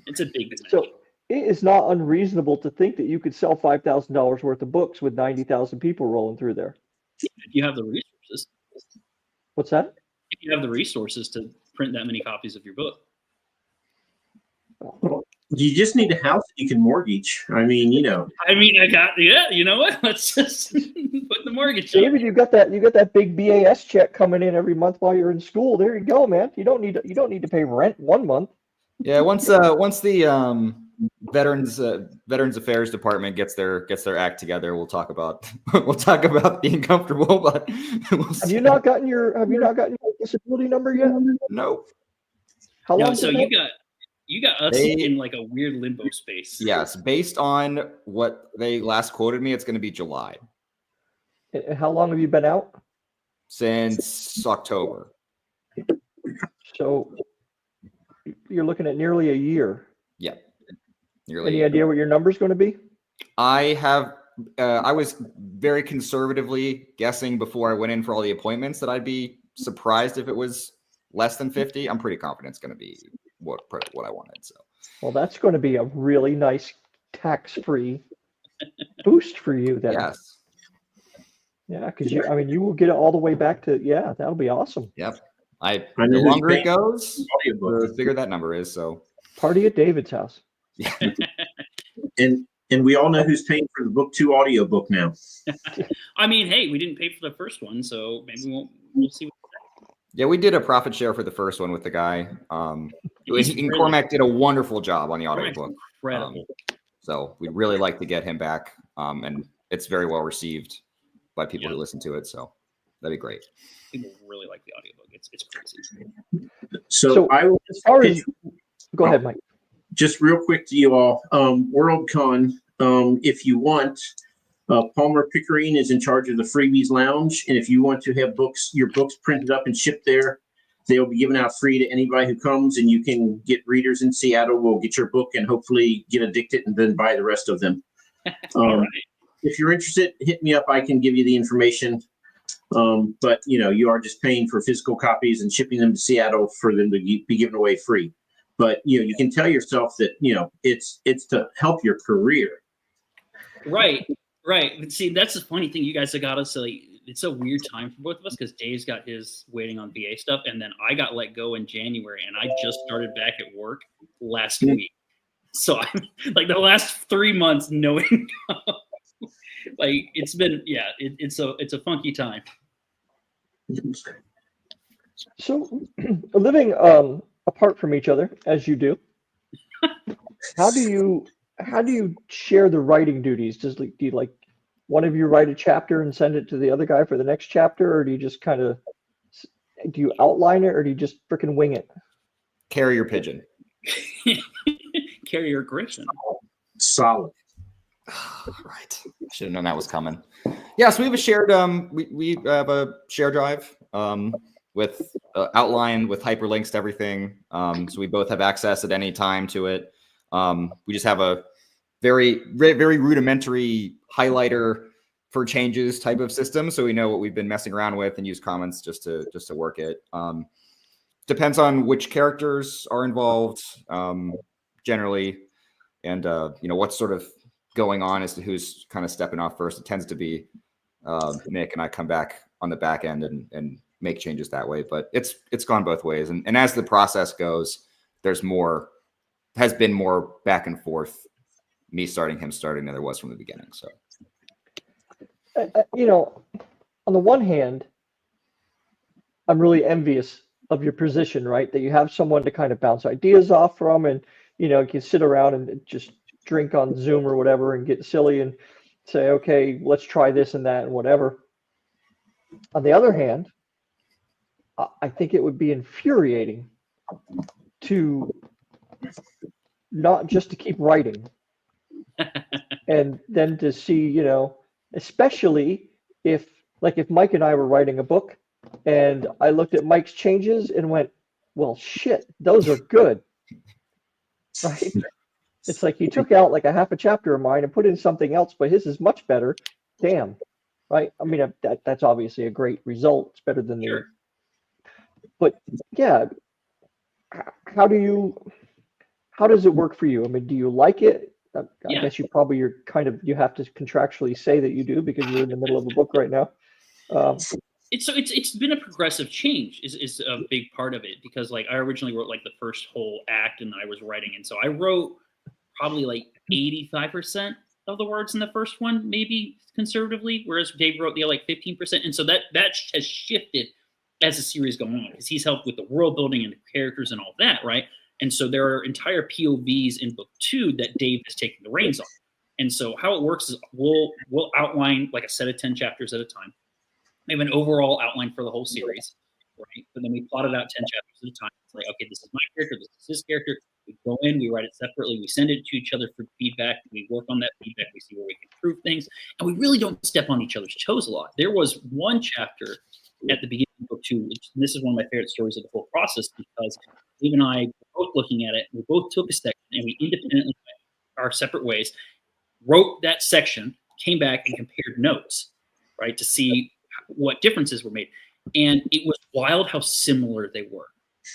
It's a big convention. So it is not unreasonable to think that you could sell $5,000 worth of books with 90,000 people rolling through there. If you have the resources, What's that? if you have the resources to print that many copies of your book. you just need a house that you can mortgage. I mean, I got you know what? Let's just put the mortgage on. David, you got that big BAS check coming in every month while you're in school. There you go, man. You don't need to pay rent 1 month. Yeah, once the Veterans Affairs Department gets their act together, we'll talk about being comfortable. But we'll Have you not gotten your disability number yet? No. How long? No, so you got us in like a weird limbo space. Yes, based on what they last quoted me, it's going to be July. How long have you been out? Since October. So you're looking at nearly a year. Yeah. Any idea what your number's going to be? I was very conservatively guessing before I went in for all the appointments that I'd be surprised if it was less than 50. I'm pretty confident it's going to be what I wanted. So, well, that's going to be a really nice tax-free boost for you then. yes. Yeah, because you will get it all the way back to, yeah, that'll be awesome. Yep. I The know longer who's it goes, audiobook. the bigger that number is. So, Party at David's house. yeah. And we all know who's paying for the book 2 audiobook now. I mean, hey, we didn't pay for the first one, so maybe we'll see. Yeah, we did a profit share for the first one with the guy. Cormac did a wonderful job on the audiobook. Incredible. So we'd really like to get him back. And it's very well received by people who listen to it. So that'd be great. People really like the audiobook. It's crazy. So I will As far as go ahead, Mike. just real quick to you all. Worldcon, if you want, Palmer Pickering is in charge of the Freebies Lounge, and if you want to have your books printed up and shipped there, they'll be given out free to anybody who comes, and you can get readers in Seattle. Will get your book and hopefully get addicted and then buy the rest of them. All right. If you're interested, hit me up. I can give you the information. But you are just paying for physical copies and shipping them to Seattle for them to be given away free. But you can tell yourself that it's to help your career. Right. See, that's the funny thing. You guys have got us. Like, it's a weird time for both of us because Dave's got his waiting on VA stuff, and then I got let go in January, and I just started back at work last week. So I'm like the last 3 months, no income. Like it's been, it's a funky time. So living apart from each other, as you do, how do you share the writing duties? Do you like one of you write a chapter and send it to the other guy for the next chapter, or do you just do you outline it, or do you just freaking wing it? Carrier pigeon. Carrier Griffin. Solid. Right. Should have known that was coming. Yeah, so we have a shared we have a share drive with outline with hyperlinks to everything. So we both have access at any time to it. We just have a very, very rudimentary highlighter for changes type of system. So we know what we've been messing around with and use comments just to work it. Depends on which characters are involved, generally, and what's sort of going on as to who's kind of stepping off first. It tends to be Mick, and I come back on the back end and make changes that way. But it's gone both ways, and as the process goes, has been more back and forth, me starting, him starting, than there was from the beginning. So, on the one hand, I'm really envious of your position, right? That you have someone to kind of bounce ideas off from, and you can sit around and just drink on Zoom or whatever and get silly and say, okay, let's try this and that and whatever. On the other hand, I think it would be infuriating to not just to keep writing and then to see, especially if Mike and I were writing a book and I looked at Mike's changes and went, well, shit, those are good, right? It's like he took out like a half a chapter of mine and put in something else, but his is much better. Damn, right? I mean, that's obviously a great result. It's better than Sure. But yeah, how does it work for you? I mean, do you like it? I guess you have to contractually say that you do because you're in the middle of a book right now. It's been a progressive change is a big part of it, because like I originally wrote like the first whole act and I was writing, and so I wrote probably like 85% of the words in the first one, maybe conservatively, whereas Dave wrote the like 15%, and so that has shifted as the series going on, because he's helped with the world building and the characters and all that, right? And so there are entire POVs in book 2 that Dave is taking the reins on. And so how it works is we'll outline like a set of 10 chapters at a time. We have an overall outline for the whole series, right? But then we plot it out 10 chapters at a time. It's like, okay, this is my character, this is his character. We go in, we write it separately, we send it to each other for feedback, we work on that feedback, we see where we can improve things, and we really don't step on each other's toes a lot. There was one chapter at the beginning of book 2, and this is one of my favorite stories of the whole process, because Dave and I were both looking at it, we both took a section, and we independently went our separate ways, wrote that section, came back and compared notes, right, to see what differences were made. And it was wild how similar they were.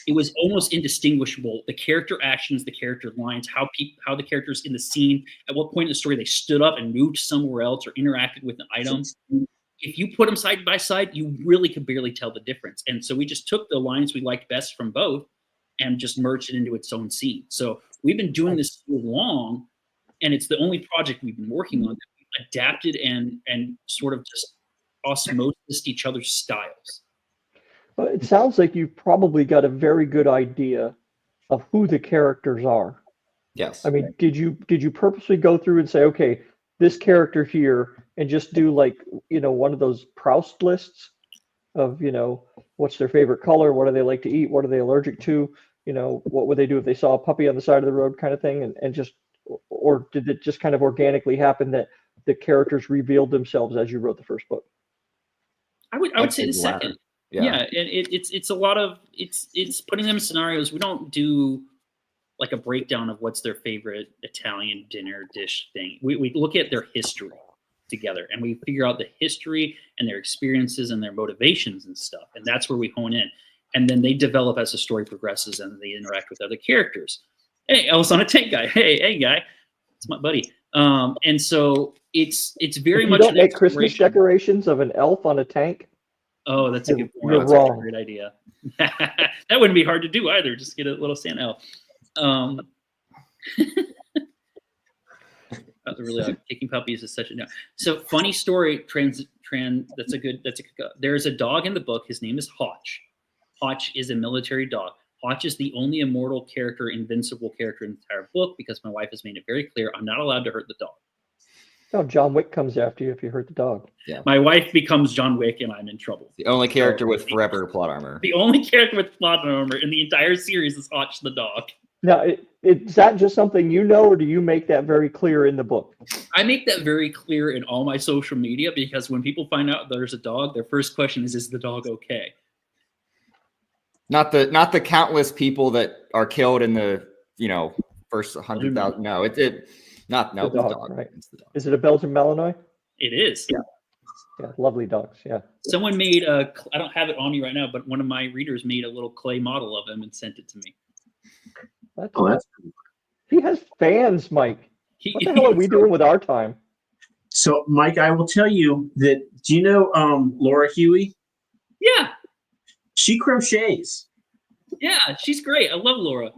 It was almost indistinguishable. The character actions, the character lines, how the characters in the scene, at what point in the story they stood up and moved somewhere else or interacted with an item. If you put them side by side, you really could barely tell the difference. And so we just took the lines we liked best from both and just merged it into its own scene. So we've been doing this so long, and it's the only project we've been working on that we've adapted and sort of just osmosis each other's styles. Well, it sounds like you've probably got a very good idea of who the characters are. Yes. I mean, did you purposely go through and say, okay, this character here, and just do like, one of those Proust lists of, what's their favorite color, what do they like to eat, what are they allergic to, what would they do if they saw a puppy on the side of the road kind of thing, and just, or did it just kind of organically happen that the characters revealed themselves as you wrote the first book? I would say the second. Yeah, and it's a lot of it's putting them in scenarios. We don't do like a breakdown of what's their favorite Italian dinner dish thing. We look at their history together, and we figure out the history and their experiences and their motivations and stuff, and that's where we hone in. And then they develop as the story progresses, and they interact with other characters. Hey, Ellis on a tank guy. Hey guy, it's my buddy. And so it's very much. You don't make Christmas decorations of an elf on a tank. Oh, that's a good point. You're wrong. A great idea. That wouldn't be hard to do either. Just get a little Santa elf. Really, kicking puppies is such a no. So funny story. That's a good. There's a dog in the book. His name is Hotch. Hotch is a military dog. Hotch is the only immortal character, invincible character in the entire book, because my wife has made it very clear I'm not allowed to hurt the dog. No, John Wick comes after you if you hurt the dog. Yeah. My wife becomes John Wick, and I'm in trouble. The only character with forever plot armor. The only character with plot armor in the entire series is Hotch the dog. Now, is that just something you know, or do you make that very clear in the book? I make that very clear in all my social media, because when people find out there's a dog, their first question is the dog okay? Not the countless people that are killed in the first 100,000. No, the dog. Right? It's the dog. Is it a Belgian Malinois? It is. Yeah. Yeah, lovely dogs. Yeah. Someone made I don't have it on me right now, but one of my readers made a little clay model of him and sent it to me. That's cool. He has fans, Mike. He, What the hell are we doing with our time? So, Mike, I will tell you that. Do you know Laura Huey? Yeah, She crochets. yeah, she's great. I love Laura.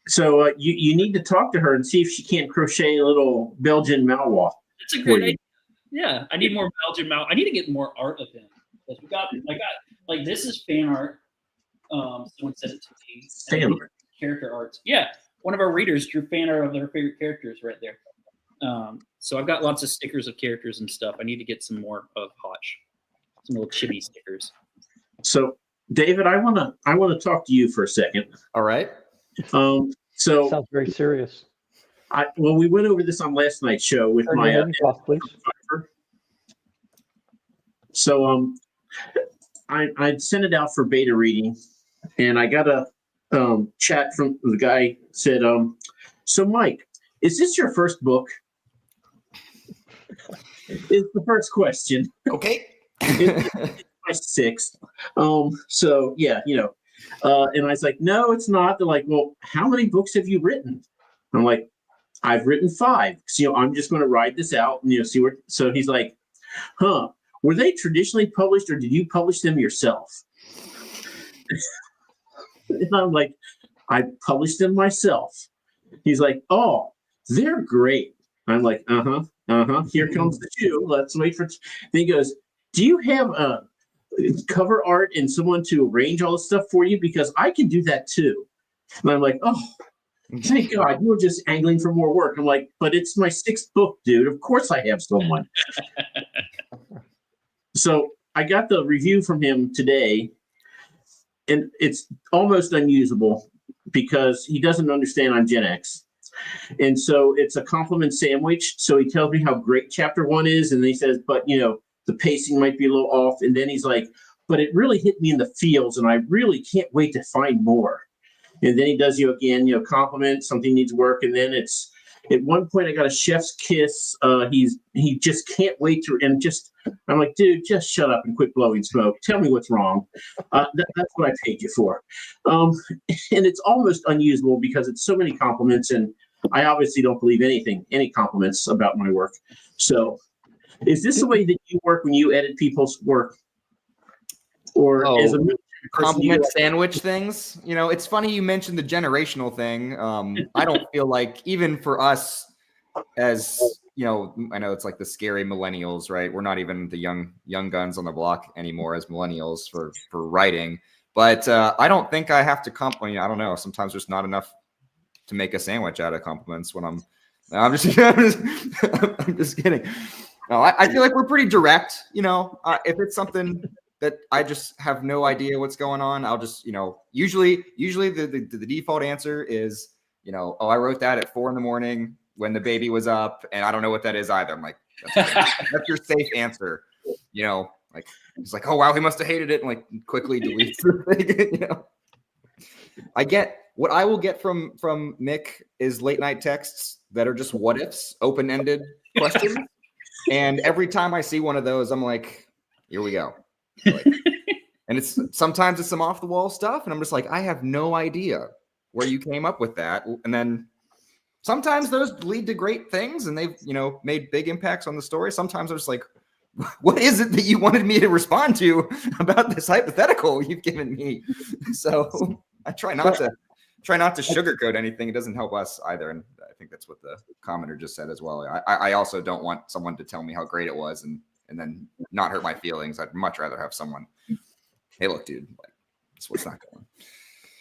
So you need to talk to her and see if she can't crochet a little Belgian Malwa. That's a great idea. Yeah, I need more Belgian Mal. I need to get more art of him. Because I got like this is fan art. Someone sent it to me. Fan art. Character arts. Yeah, one of our readers drew fan art of their favorite characters right there. So I've got lots of stickers of characters and stuff. I need to get some more of Hotch, some little chibi stickers. So, David, I wanna talk to you for a second. All right. So Sounds very serious. we went over this on last night's show with Turn your my head and cough, please. So I sent it out for beta reading, and I got a chat from the guy said, so Mike, is this your first book? Is the first question. Okay. It's my sixth. So yeah, and I was like, no, it's not. They're like, well, how many books have you written? I'm like, I've written 5. So, I'm just going to ride this out and see where. So he's like, huh. Were they traditionally published, or did you publish them yourself? And I'm like, I published them myself. He's like, oh, they're great. I'm like, here comes the shoe. Let's wait for. Then he goes, do you have a cover art and someone to arrange all this stuff for you? Because I can do that too. And I'm like, oh, thank God, you were just angling for more work. I'm like, but it's my 6th book, dude. Of course I have someone. So I got the review from him today, and it's almost unusable because he doesn't understand I'm Gen X. And so it's a compliment sandwich. So he tells me how great chapter 1 is, and then he says, but the pacing might be a little off. And then he's like, but it really hit me in the feels, and I really can't wait to find more. And then he does again, compliment, something needs work. And then it's at one point I got a chef's kiss. He just can't wait to, and I'm like, dude, just shut up and quit blowing smoke. Tell me what's wrong. That's what I paid you for. And it's almost unusable because it's so many compliments, and I obviously don't believe any compliments about my work. So is this the way that you work when you edit people's work? Or as a compliment sandwich things? It's funny you mentioned the generational thing. I don't feel like, even for us as, I know it's like the scary millennials, right? We're not even the young guns on the block anymore as millennials for writing. But I don't think I have to compliment. I don't know. Sometimes there's not enough to make a sandwich out of compliments when I'm just I'm just kidding. No, I feel like we're pretty direct. If it's something that I just have no idea what's going on, I'll just, usually the default answer is, oh, I wrote that at 4 a.m. when the baby was up, and I don't know what that is either. I'm like, that's your safe answer. Like, it's like, oh wow, he must have hated it, and like quickly deletes the thing. I get what I will get from Mick is late night texts that are just what ifs, open-ended questions. And every time I see one of those, I'm like, here we go. Like, and sometimes it's some off the wall stuff, and I'm just like, I have no idea where you came up with that. And then sometimes those lead to great things, and they've made big impacts on the story. Sometimes I'm just like, what is it that you wanted me to respond to about this hypothetical you've given me? So I try not to sugarcoat anything. It doesn't help us either, and I think that's what the commenter just said as well. I also don't want someone to tell me how great it was and then not hurt my feelings. I'd much rather have someone, hey, look, dude, like, that's what's not going.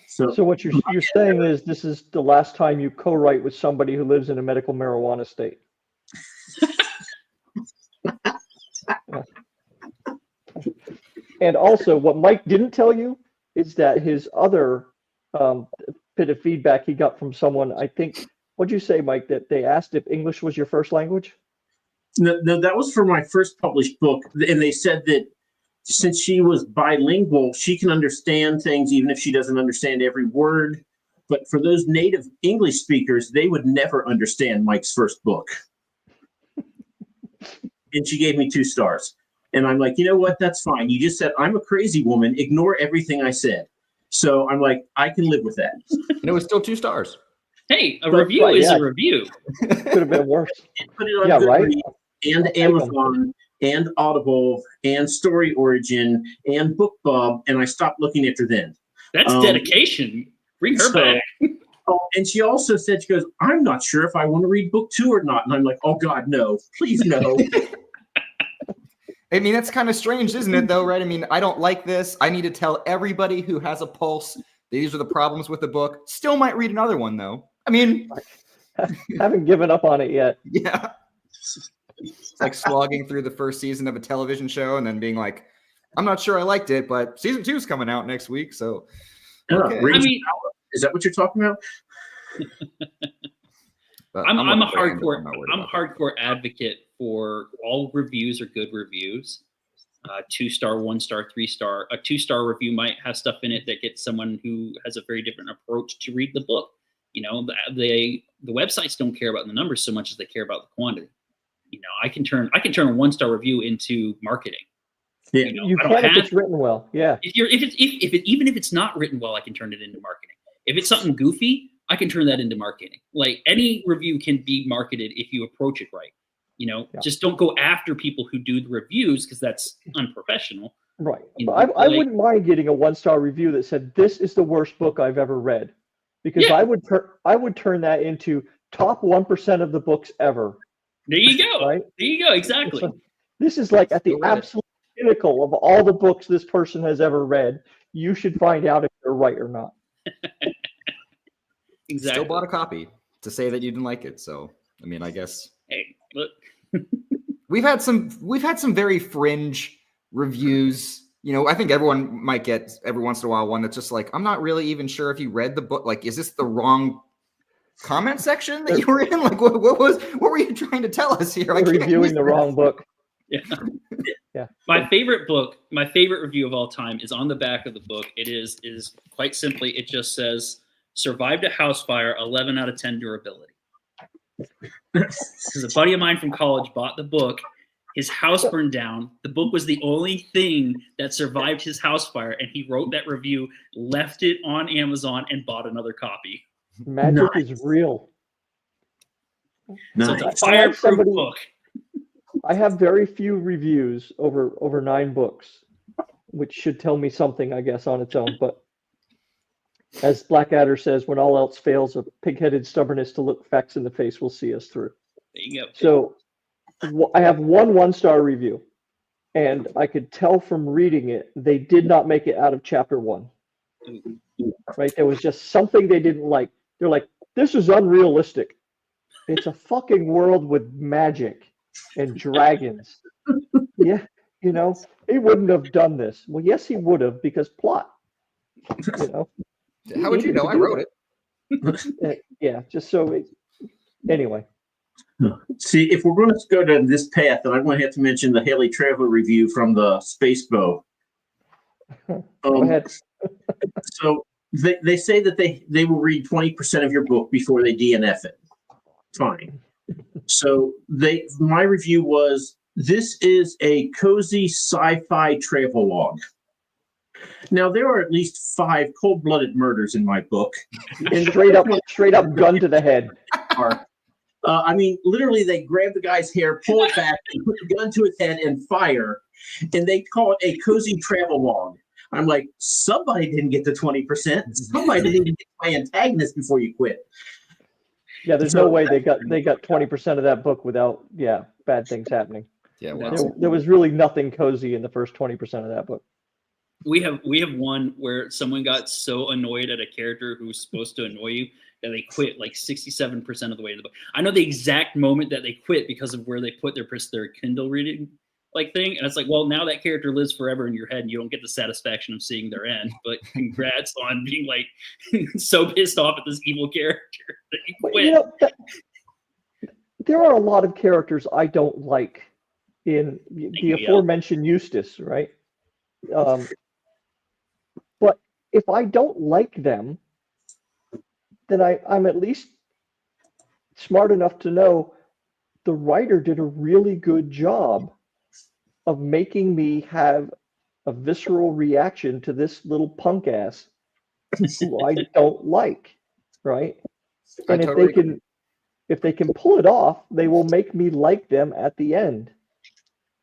So what you're saying is this is the last time you co-write with somebody who lives in a medical marijuana state. And also, what Mike didn't tell you is that his other bit of feedback he got from someone, I think, what'd you say, Mike, that they asked if English was your first language? No, that was for my first published book. And they said that since she was bilingual, she can understand things even if she doesn't understand every word. But for those native English speakers, they would never understand Mike's first book. And she gave me 2 stars. And I'm like, you know what? That's fine. You just said I'm a crazy woman. Ignore everything I said. So I'm like, I can live with that. And it was still 2 stars. Hey, a But, review right, is yeah. a review. Could have been worse. Put it on Yeah, right? Goodreads and I'll take 'em. Amazon and Audible and Story Origin and BookBub, and I stopped looking after then. That's dedication. Bring her so- back. Oh, and she also said, she goes, I'm not sure if I want to read book 2 or not. And I'm like, oh God, no, please no. I mean, that's kind of strange, isn't it, though, right? I mean, I don't like this. I need to tell everybody who has a pulse these are the problems with the book. Still might read another one, though. I mean, Haven't given up on it yet. yeah. It's like slogging through the first season of a television show and then being like, I'm not sure I liked it, but season 2 is coming out next week. So, okay. Rings I of mean- Power. Is that what you're talking about? But I'm a not worried hardcore about that. hardcore advocate for all reviews are good reviews. 2-star, 1-star, 3-star. A 2-star review might have stuff in it that gets someone who has a very different approach to read the book. You know, the websites don't care about the numbers so much as they care about the quantity. You know, I can turn a 1-star review into marketing. Yeah. You know, You I don't can if have- it's written well. Yeah. Even if it's not written well, I can turn it into marketing. If it's something goofy, I can turn that into marketing. Like any review can be marketed if you approach it right. You know, Yeah. just don't go after people who do the reviews because that's unprofessional. Right. You know, I like- wouldn't mind getting a 1-star review that said this is the worst book I've ever read, because Yeah. I would turn that into top 1% of the books ever. There you go. Right. There you go. Exactly. So this is like at the Go read it. absolute pinnacle of all the books this person has ever read. You should find out if they're right or not. Exactly. Still bought a copy to say that you didn't like it. So, I mean, I guess Hey, look. we've had some very fringe reviews. You know, I think everyone might get every once in a while one that's just like, I'm not really even sure if you read the book. Like, is this the wrong comment section that you were in? Like, what were you trying to tell us here? I You're can't reviewing the understand. wrong book. Yeah. Yeah. My favorite book, my favorite review of all time is on the back of the book. It is quite simply, it just says, survived a house fire, 11 out of 10 durability. Because a buddy of mine from college bought the book. His house burned down. The book was the only thing that survived his house fire, and he wrote that review, left it on Amazon, and bought another copy. Magic is real. So Nice. it's a I had fireproof somebody- book. I have very few reviews over 9 books, which should tell me something, I guess, on its own. But as Blackadder says, when all else fails, a pig-headed stubbornness to look facts in the face will see us through. There you go. So I have one 1-star review, and I could tell from reading it, they did not make it out of chapter 1. Right? There was just something they didn't like. They're like, this is unrealistic. It's a fucking world with magic and dragons. Yeah, you know, he wouldn't have done this. Well, yes, he would have, because plot. You know. How would you know? I wrote it. Yeah, just so. Anyway. See, if we're going to go to this path, then I'm going to have to mention the Haley Traveler review from the Space Bow. Go ahead. So they say that they will read 20% of your book before they DNF it. Fine. So my review was, this is a cozy sci-fi travelogue. Now there are at least 5 cold-blooded murders in my book, And straight up gun to the head. I mean, literally, they grab the guy's hair, pull it back, and put the gun to his head and fire, and they call it a cozy travelogue. I'm like, somebody didn't get the 20%. Somebody didn't even get my antagonist before you quit. Yeah, there's no way they got 20% of that book without bad things happening. Yeah, Wow. well, There was really nothing cozy in the first 20% of that book. We have one where someone got so annoyed at a character who's supposed to annoy you that they quit like 67% of the way to the book. I know the exact moment that they quit because of where they put their Kindle reading thing, and it's like, well, now that character lives forever in your head, and you don't get the satisfaction of seeing their end. But congrats on being like so pissed off at this evil character that you But, quit. you know, there are a lot of characters I don't like in the you, aforementioned Eustace, right? But if I don't like them, then I'm at least smart enough to know the writer did a really good job of making me have a visceral reaction to this little punk ass who I don't like, right? And if they can pull it off, they will make me like them at the end,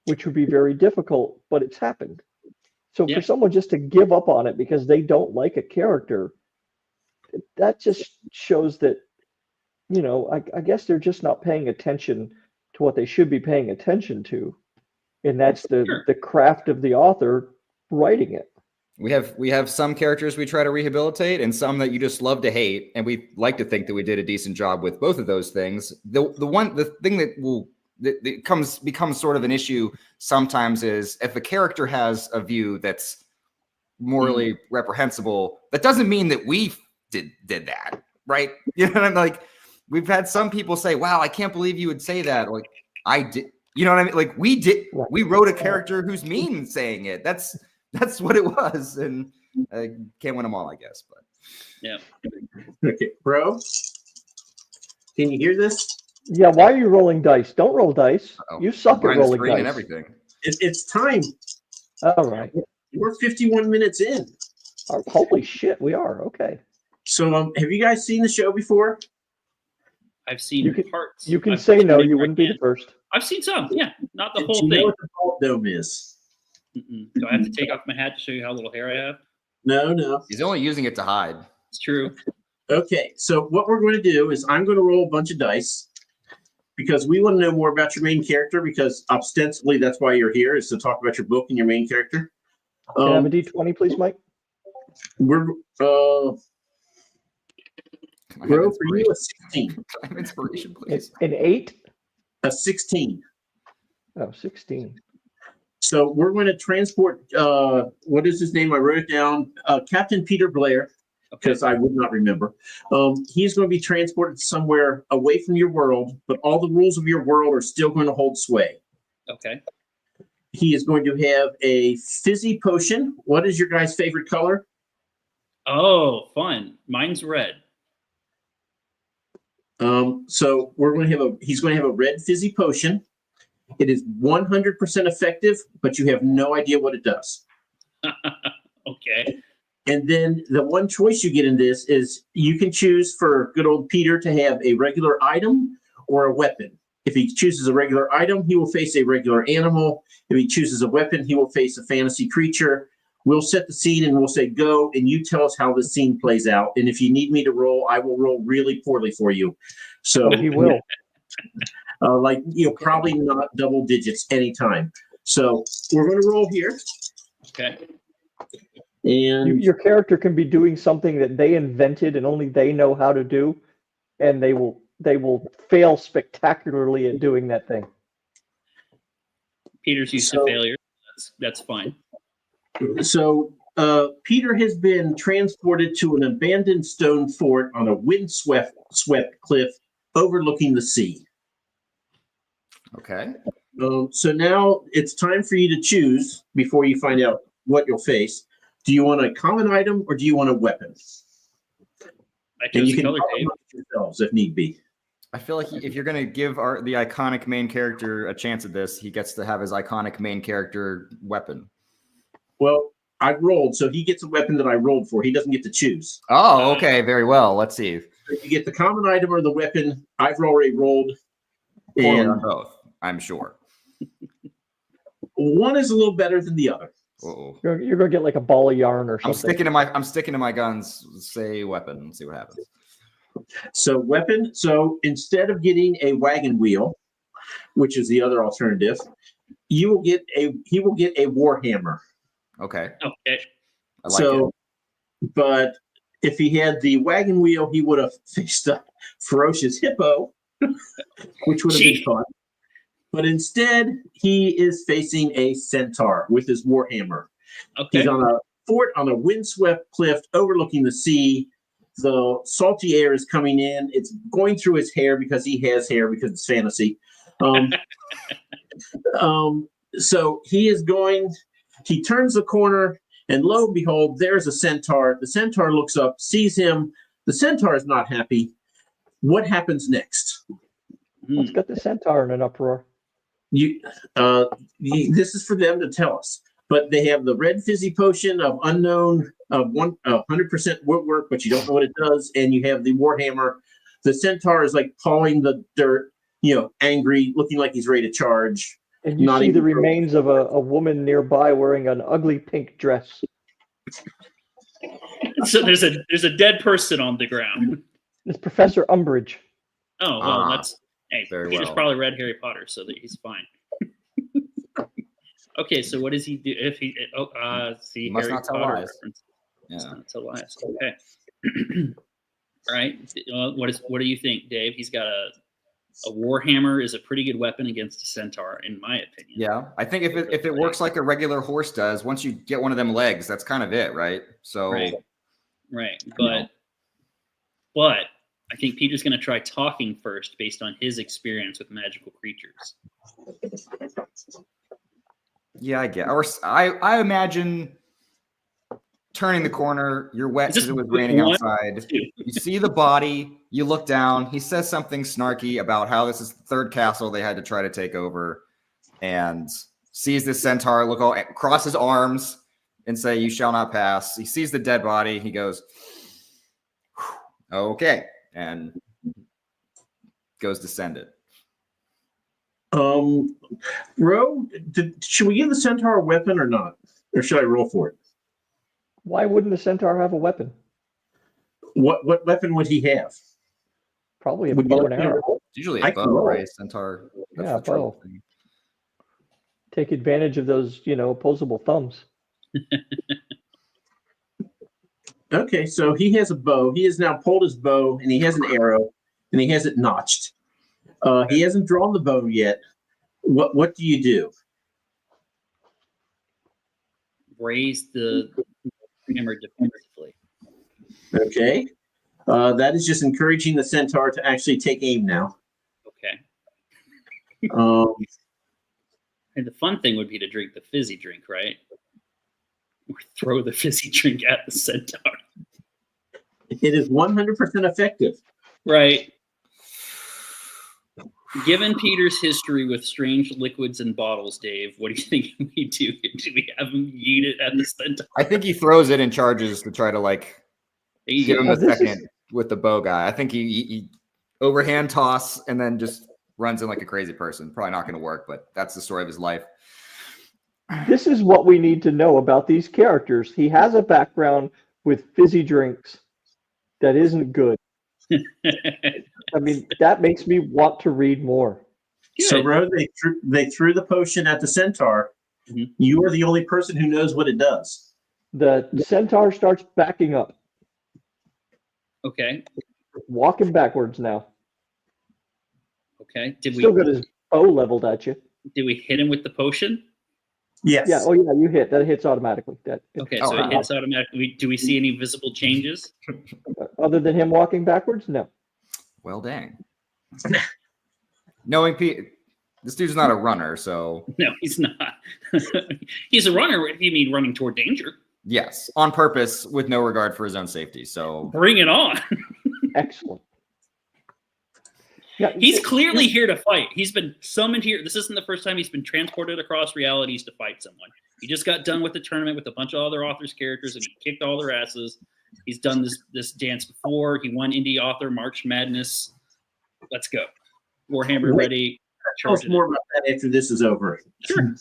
which would be very difficult, but it's happened. So for someone just to give up on it because they don't like a character, that just shows that, you know, I guess they're just not paying attention to what they should be paying attention to. And that's the craft of the author writing it. We have some characters we try to rehabilitate and some that you just love to hate, and we like to think that we did a decent job with both of those things. The thing that becomes sort of an issue sometimes is if a character has a view that's morally reprehensible, that doesn't mean that we did that, right? You know what I mean? Like, we've had some people say, "Wow, I can't believe you would say that." Like, I did. You know what I mean? Like, we did. We wrote a character who's mean saying it. That's what it was, and I can't win them all, I guess. But yeah. Okay, bro, can you hear this? Yeah. Why are you rolling dice? Don't roll dice. You suck at rolling dice. And everything. It's time. All right. We're 51 minutes in. Oh, holy shit, we are. Okay. So, have you guys seen the show before? I've seen parts. You can say no. You wouldn't be the first. I've seen some. Yeah, not the Do whole you know thing. what the Bald Dome is? Do I have to take off my hat to show you how little hair I have? No. He's only using it to hide. It's true. Okay, so what we're going to do is I'm going to roll a bunch of dice because we want to know more about your main character, because ostensibly that's why you're here, is to talk about your book and your main character. Can I have a D20, please, Mike? We're for you a 16. Can I have inspiration, please? An 8? A 16. Oh, 16. So we're going to transport, what is his name? I wrote it down. Captain Peter Blair, because I would not remember. He's going to be transported somewhere away from your world, but all the rules of your world are still going to hold sway. Okay. He is going to have a fizzy potion. What is your guy's favorite color? Oh, fun. Mine's red. So we're going to have he's going to have a red fizzy potion. It is 100% effective, but you have no idea what it does. Okay. And then the one choice you get in this is you can choose for good old Peter to have a regular item or a weapon. If he chooses a regular item, he will face a regular animal. If he chooses a weapon, he will face a fantasy creature. We'll set the scene and we'll say, go, and you tell us how the scene plays out. And if you need me to roll, I will roll really poorly for you. So He will. Probably not double digits anytime. So we're going to roll here. Okay. And Your character can be doing something that they invented and only they know how to do, and they will fail spectacularly at doing that thing. Peter's used to failure. That's fine. So Peter has been transported to an abandoned stone fort on a windswept cliff overlooking the sea. Okay. So now it's time for you to choose before you find out what you'll face. Do you want a common item or do you want a weapon? I And chose you can color tape. customize yourselves if need be. I feel like if you're going to give the iconic main character a chance at this, he gets to have his iconic main character weapon. Well, I rolled, so he gets a weapon that I rolled for. He doesn't get to choose. Oh, okay. Very well. Let's see. If you get the common item or the weapon, I've already rolled. Poorly And on both, I'm sure. one is a little better than the other. Uh-oh. You're gonna get like a ball of yarn or I'm something. sticking to my guns. Say weapon and see what happens. So weapon. So instead of getting a wagon wheel, which is the other alternative, he will get a warhammer. Okay. Okay. I like it. But if he had the wagon wheel, he would have faced a ferocious hippo, which would have been fun. But instead, he is facing a centaur with his warhammer. Okay. He's on a fort on a windswept cliff overlooking the sea. The salty air is coming in. It's going through his hair because he has hair because it's fantasy. So he turns the corner, and lo and behold, there's a centaur. The centaur looks up, sees him. The centaur is not happy. What happens next? Let's get the centaur in an uproar. This is for them to tell us. But they have the red fizzy potion of unknown of 100% woodwork, but you don't know what it does, and you have the warhammer. The centaur is like pawing the dirt, angry, looking like he's ready to charge. And you see the remains of a woman nearby wearing an ugly pink dress. So there's a dead person on the ground. It's Professor Umbridge. Oh well, that's Peter's well. probably read Harry Potter, so that he's fine. Okay, so what does he do if he? See, He must Harry not tell Potter lies. reference. Yeah. Must not tell lies. Okay. All right. What do you think, Dave? He's got a warhammer is a pretty good weapon against a centaur, in my opinion. Yeah, I think if it works like a regular horse does, once you get one of them legs, that's kind of it, right? So, right. But I think Peter's going to try talking first, based on his experience with magical creatures. Yeah, I get. Or I imagine turning the corner. You're wet because it was raining outside. You see the body. You look down. He says something snarky about how this is the third castle they had to try to take over, and sees this centaur look all cross his arms and say, "You shall not pass." He sees the dead body. He goes, "Okay," and goes to send it. Ro, should we give the centaur a weapon or not? Or should I roll for it? Why wouldn't the centaur have a weapon? What weapon would he have? Probably a bow and arrow. It's usually a bow, right? Centaur. Yeah, a bow. Take advantage of those, opposable thumbs. Okay, so he has a bow. He has now pulled his bow, and he has an arrow, and he has it notched. He hasn't drawn the bow yet. What do you do? Raise the hammer defensively. Okay. That is just encouraging the centaur to actually take aim now. Okay. And the fun thing would be to drink the fizzy drink, right? Or throw the fizzy drink at the centaur. It is 100% effective. Right. Given Peter's history with strange liquids and bottles, Dave, what do you think we do? Do we have him yeet it at the centaur? I think he throws it and charges to try to give him a second with the bow guy. I think he overhand toss and then just runs in like a crazy person. Probably not going to work, but that's the story of his life. This is what we need to know about these characters. He has a background with fizzy drinks that isn't good. I mean, that makes me want to read more. Good. So, Ro, they threw the potion at the centaur. Mm-hmm. You are the only person who knows what it does. The centaur starts backing up. Okay. Walking backwards now. Okay. Still got his bow leveled at you. Did we hit him with the potion? Yes. Yeah. Oh, yeah. You hit. That hits automatically. Okay. So it hits automatically. Do we see any visible changes? Other than him walking backwards? No. Well, dang. Knowing Pete, this dude's not a runner, so. No, he's not. He's a runner. You mean running toward danger? Yes, on purpose, with no regard for his own safety. So bring it on. Excellent. Yeah, he's clearly here to fight. He's been summoned here. This isn't the first time he's been transported across realities to fight someone. He just got done with the tournament with a bunch of other authors' characters, and he kicked all their asses. He's done this dance before. He won Indie Author March Madness. Let's go. Warhammer ready. Tell us more about that after this is over. Sure.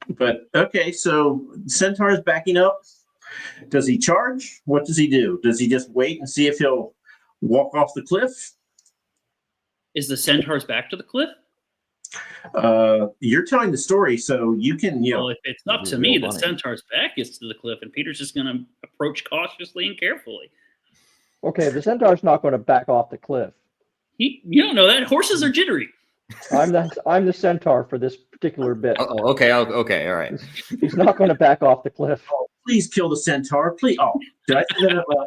But okay, so Centaur is backing up. Does he charge? What does he do? Does he just wait and see if he'll walk off the cliff? Is the Centaur's back to the cliff? You're telling the story, so you can, Well, if it's up to me, the Centaur's back is to the cliff, and Peter's just going to approach cautiously and carefully. Okay, the Centaur's not going to back off the cliff. You don't know that. Horses are jittery. I'm the Centaur for this particular bit. Oh, okay, all right. He's not going to back off the cliff. Oh, please kill the Centaur. Please. Oh, did I say that?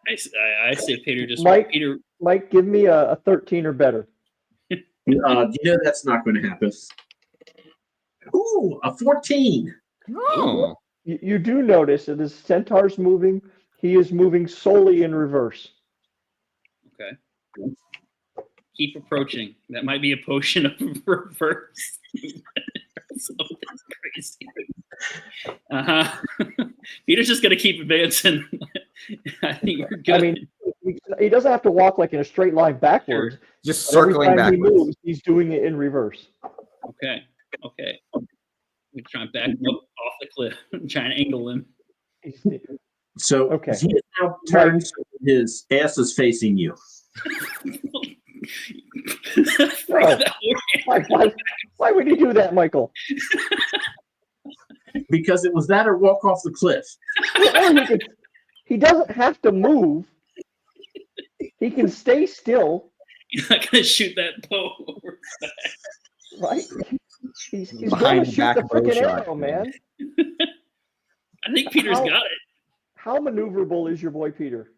I say Peter just Mike, give me a 13 or better. That's not going to happen. Ooh, a 14. Oh. You do notice that as Centaur's moving, he is moving solely in reverse. Okay. Keep approaching. That might be a potion of reverse. Something crazy. Peter's just gonna keep advancing. I think we're good. I mean, he doesn't have to walk like in a straight line backwards. Just But every circling time he backwards. moves, he's doing it in reverse. Okay. We try and back him up off the cliff. Trying to angle him. So Okay. he is now turned, so his ass is facing you. Why would he do that, Michael? Because it was that or walk off the cliff. He doesn't have to move. He can stay still, You're not gonna shoot that bow over his back. right? He's going Behind to the shoot back the freaking bowshot, arrow, man. I think Peter's got it. How maneuverable is your boy Peter?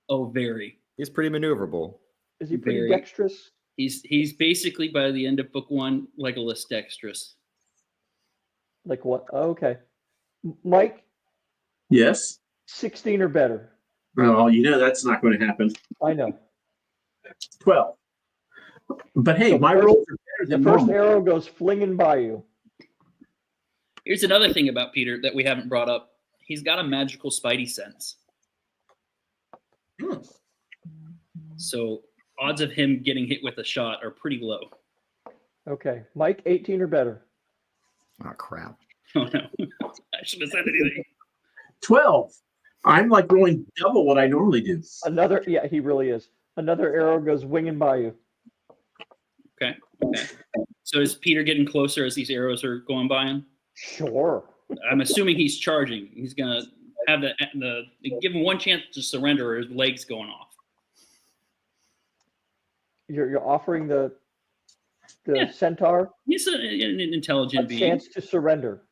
Oh, very. He's pretty maneuverable. Is he pretty Very. dexterous? He's basically by the end of book 1 Legolas dexterous. Like what? Oh, okay. Mike, Yes. 16 or better. Oh, you know that's not going to happen. I know. 12. But hey, The my first- rolls are better The than first normal. arrow goes flinging by you. Here's another thing about Peter that we haven't brought up. He's got a magical spidey sense. Hmm. So odds of him getting hit with a shot are pretty low. Okay. Mike, 18 or better. Oh crap. Oh no. I shouldn't have said anything. 12. I'm like rolling double what I normally do. Yeah, he really is. Another arrow goes winging by you. Okay. So is Peter getting closer as these arrows are going by him? Sure. I'm assuming he's charging. He's gonna have the give him one chance to surrender, or his leg's going off. You're offering the Yeah. centaur He's an a intelligent being. chance to surrender.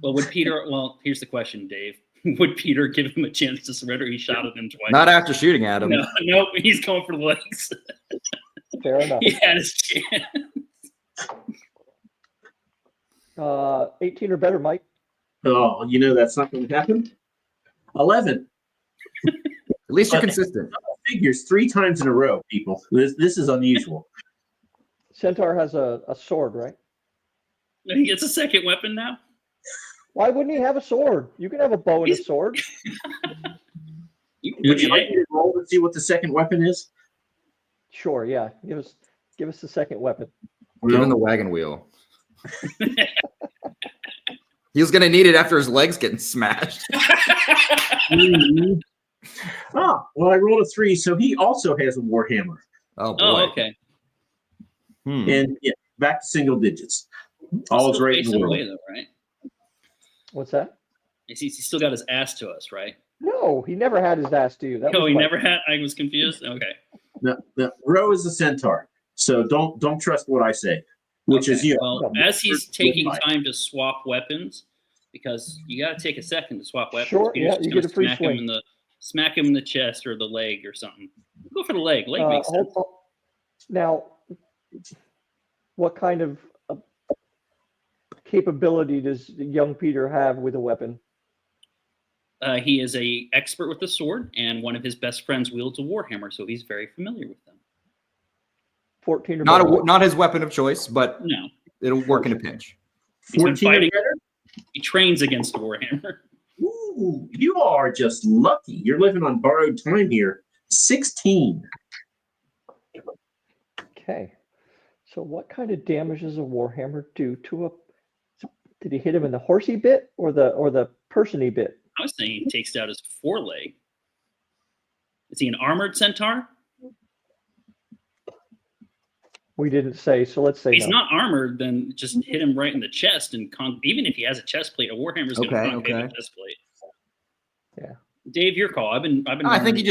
Well, would Peter? Well, here's the question, Dave. Would Peter give him a chance to surrender? He shot at him twice. Not after shooting at him. No, he's going for the legs. Fair enough. He had his chance. 18 or better, Mike. Oh, you know that's not going to happen. 11. At least you're consistent. Figures 3 times in a row, people. This is unusual. Centaur has a sword, right? He gets a second weapon now. Why wouldn't he have a sword? You can have a bow and a sword. Would you like me to roll to see what the second weapon is? Sure, yeah. Give us the second weapon. Give him the wagon wheel. He was gonna need it after his legs getting smashed. Mhm. Oh, well, I rolled a 3, so he also has a warhammer. Oh boy. Oh, okay. And yeah, back to single digits. All's Still right in the facing world. away, though, right? What's that? He's still got his ass to us, right? No, he never had his ass to you. That No, was he Mike. never had. I was confused. Okay. The Ro is a centaur, so don't trust what I say, which is Okay, you. Well, as he's taking time to swap weapons, because you got to take a second to swap weapons. Sure, Peter's yeah, just you gonna get a free smack him smack him in the chest or the leg or something. Go for the leg. Leg makes sense. Now, what kind of capability does young Peter have with a weapon? He is a expert with the sword, and one of his best friends wields a warhammer, so he's very familiar with them. 14 or better. Not his weapon of choice, but No, it'll work in a pinch. he's been 14 or fighting. better? He trains against a warhammer. Ooh, you are just lucky. You're living on borrowed time here. 16. Okay. So what kind of damage does a warhammer do to a? Did he hit him in the horsey bit or the person-y bit? I was saying he takes out his foreleg. Is he an armored centaur? We didn't say, so let's say If he's no. not armored, then just hit him right in the chest and even if he has a chest plate, a warhammer's going to concave the chest plate. Yeah. Dave, your call. I've been. I think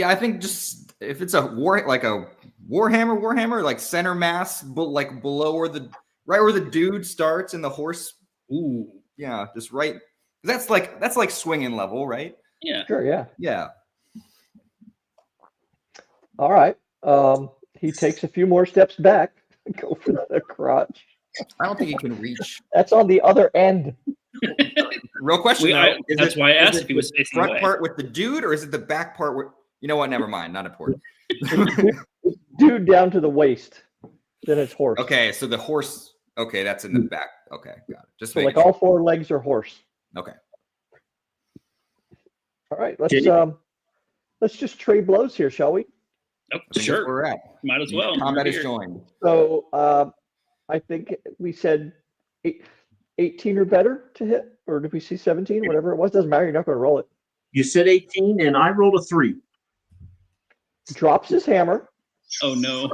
I think just if it's a warhammer, like center mass, but like below where the dude starts and the horse. Ooh. Yeah, just right. That's like swinging level, right? Yeah. Sure, yeah. Yeah. All right. He takes a few more steps back. Go for the crotch. I don't think he can reach. That's on the other end. Real question. Though, that's why I asked if he was the facing front away. part with the dude, or is it the back part? You know what? Never mind. Not important. dude down to the waist. Then it's horse. Okay, so the horse. Okay, that's in the back. Okay, got it. Just So making like all four legs are horse. Okay. All right, Okay. let's just trade blows here, shall we? Oh, I think that's sure. where we're at. Might as well. Combat We're is here. joined. So I think we said 18 or better to hit, or did we see 17? Whatever it was, doesn't matter. You're not going to roll it. You said 18, and I rolled a 3. Drops his hammer. Oh no.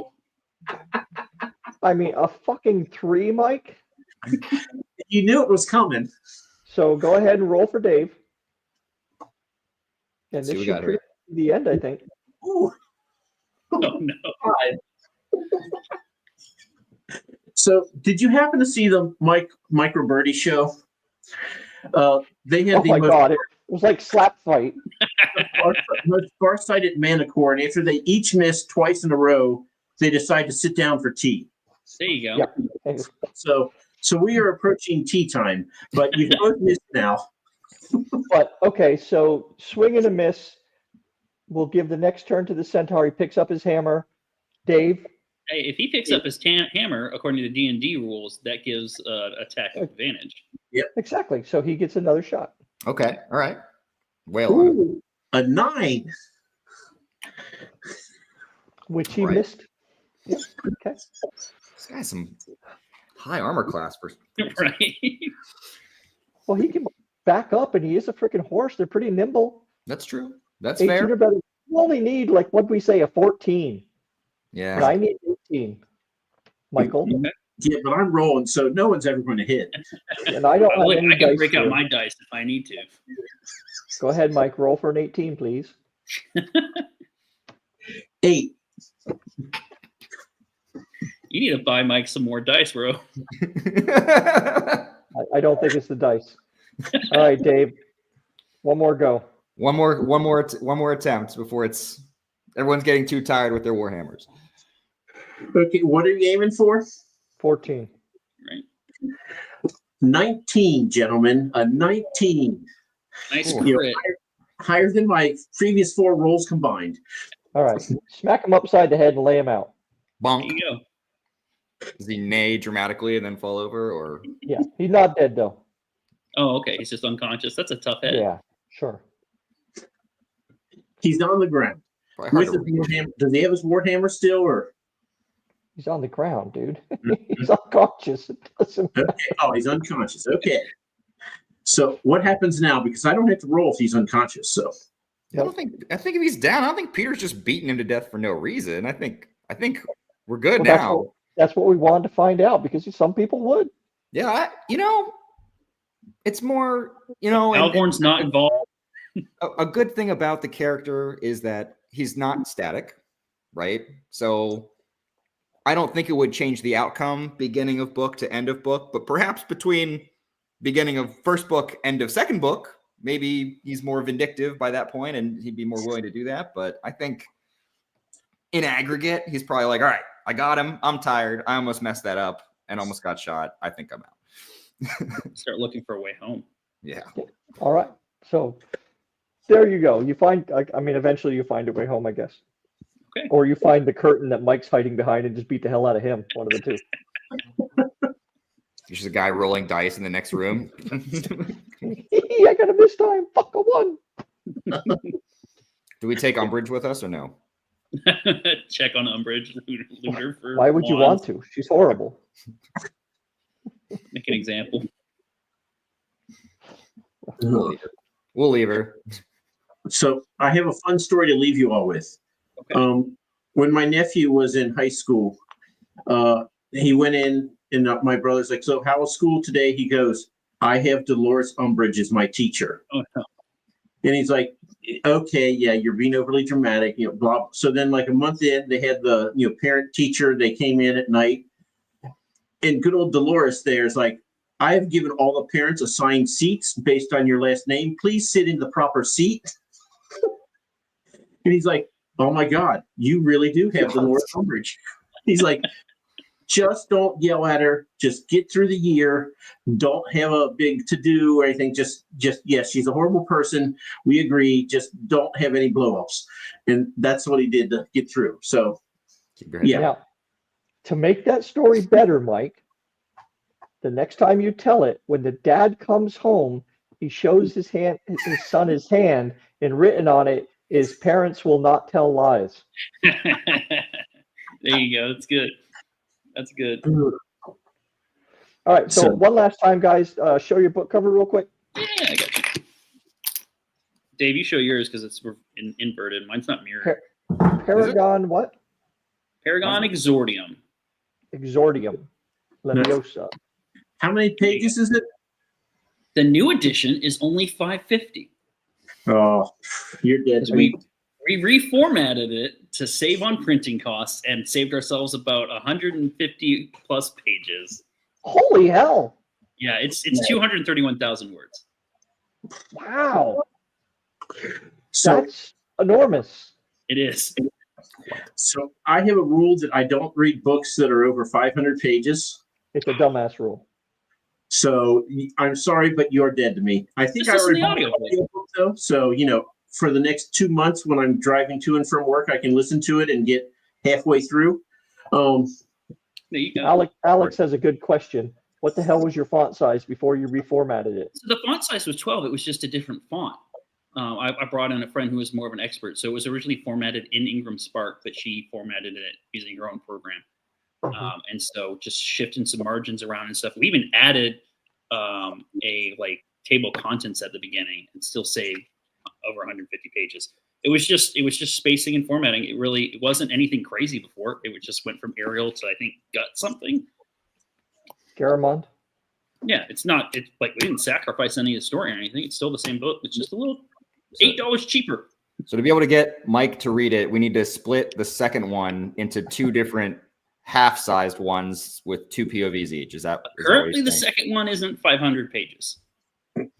I mean, a fucking 3, Mike. You knew it was coming. So go ahead and roll for Dave. And See this what we should got here. be the end, I think. Ooh. Oh no. So, did you happen to see the Mike Roberti show? They had Oh the my God, it was like slap fight. most far-sighted manicore, and after they each missed twice in a row, they decide to sit down for tea. There you go. Yeah. So we are approaching tea time, but you've both missed now. But okay, so swing and a miss. We'll give the next turn to the centaur. He picks up his hammer. Dave, Hey, if he picks up his hammer, according to D&D rules, that gives attack advantage. exactly. So he gets another shot. Okay, all right. Whale on it. Ooh, A 9. which he Right. missed. Yeah. Okay. This guy's some high armor class for Right. Well, he can back up, and he is a freaking horse. They're pretty nimble. That's true. That's 18 fair. or better. You only need, like, what we say, a 14. Yeah. And I need 18. Michael, Yeah, but I'm rolling, so no one's ever going to hit. and I don't have Look, any I can dice break out here. my dice if I need to. Go ahead, Mike. Roll for an 18, please. 8. You need to buy Mike some more dice, bro. I don't think it's the dice. All right, Dave. One more go. one more attempt before everyone's getting too tired with their warhammers. Okay, what are you aiming for? 14. Right. 19, gentlemen. A 19. Nice Cool. crit. Higher than my previous 4 rolls combined. All right. Smack him upside the head and lay him out. There Bonk. you go. Does he neigh dramatically and then fall over, or Yeah. He's not dead, though. Oh, okay. He's just unconscious. That's a tough hit. Yeah, sure. He's on the ground. probably hard With to his reach? warhammer. Does he have his warhammer still, or? He's on the ground, dude. He's unconscious. It doesn't matter. Okay. Oh, he's unconscious. Okay. So what happens now? Because I don't have to roll if he's unconscious. So I think if he's down, I don't think Peter's just beating him to death for no reason. I think we're good Well, now. that's what we wanted to find out, because some people would. Yeah, it's more, and Alborn's not involved. a good thing about the character is that he's not static, right? So I don't think it would change the outcome beginning of book to end of book, but perhaps between beginning of first book, end of second book, maybe he's more vindictive by that point and he'd be more willing to do that. But I think in aggregate, he's probably like, all right, I got him. I'm tired. I almost messed that up and almost got shot. I think I'm out. Start looking for a way home. Yeah. All right. So there you go. You find, eventually you find a way home, I guess. Okay. Or you find the curtain that Mike's hiding behind and just beat the hell out of him. One of the two. There's just a guy rolling dice in the next room. I got him this time. Fuck a 1. Do we take umbrage with us or no? Check on Umbridge looter for. Why would you want to? She's horrible. Make an example. We'll leave her. So I have a fun story to leave you all with. Okay. When my nephew was in high school, he went in and my brother's like, so how was school today? He goes, I have Dolores Umbridge as my teacher. Oh, no. And he's like, okay, yeah, you're being overly dramatic, blah. So then like a month in, they had the, parent teacher, they came in at night and good old Dolores there's like, I have given all the parents assigned seats based on your last name. Please sit in the proper seat. And he's like, oh my God, you really do have Dolores Umbridge. He's like, just don't yell at her. Just get through the year. Don't have a big to-do or anything. Just yes, she's a horrible person. We agree. Just don't have any blow-ups. And that's what he did to get through. So Keep your head Yeah. down. Now, to make that story better, Mike, the next time you tell it, when the dad comes home, he shows his son his hand, and written on it is "Parents will not tell lies." There you go. That's good. That's good. All right, so one last time, guys, show your book cover real quick. Yeah, I got you. Dave, you show yours because it's inverted. Mine's not mirrored. Paragon what? Paragon Exordium. Exordium Leviosa. How many pages is it? The new edition is only 550. Oh, you're dead to me. We reformatted it to save on printing costs and saved ourselves about 150 plus pages. Holy hell! Yeah, it's 231,000 words. Wow, So, that's enormous. It is. so I have a rule that I don't read books that are over 500 pages. It's a dumbass rule. So I'm sorry, but you're dead to me. I think Just I listen to already the bought the audiobook. audiobook though. So, for the next 2 months when I'm driving to and from work, I can listen to it and get halfway through. There you go. Alex has a good question. What the hell was your font size before you reformatted it? So the font size was 12. It was just a different font. I brought in a friend who was more of an expert. So it was originally formatted in Ingram Spark, but she formatted it using her own program. And so just shifting some margins around and stuff. We even added a table of contents at the beginning and still saved over 150 pages. It was just spacing and formatting. It wasn't anything crazy before. It just went from Arial to, I think, Gut something. Garamond? Yeah, it's like we didn't sacrifice any of the story or anything. It's still the same book. It's just a little $8 cheaper. So to be able to get Mike to read it, we need to split the second one into two different half-sized ones with 2 POVs each. Is that Currently the second one isn't 500 pages.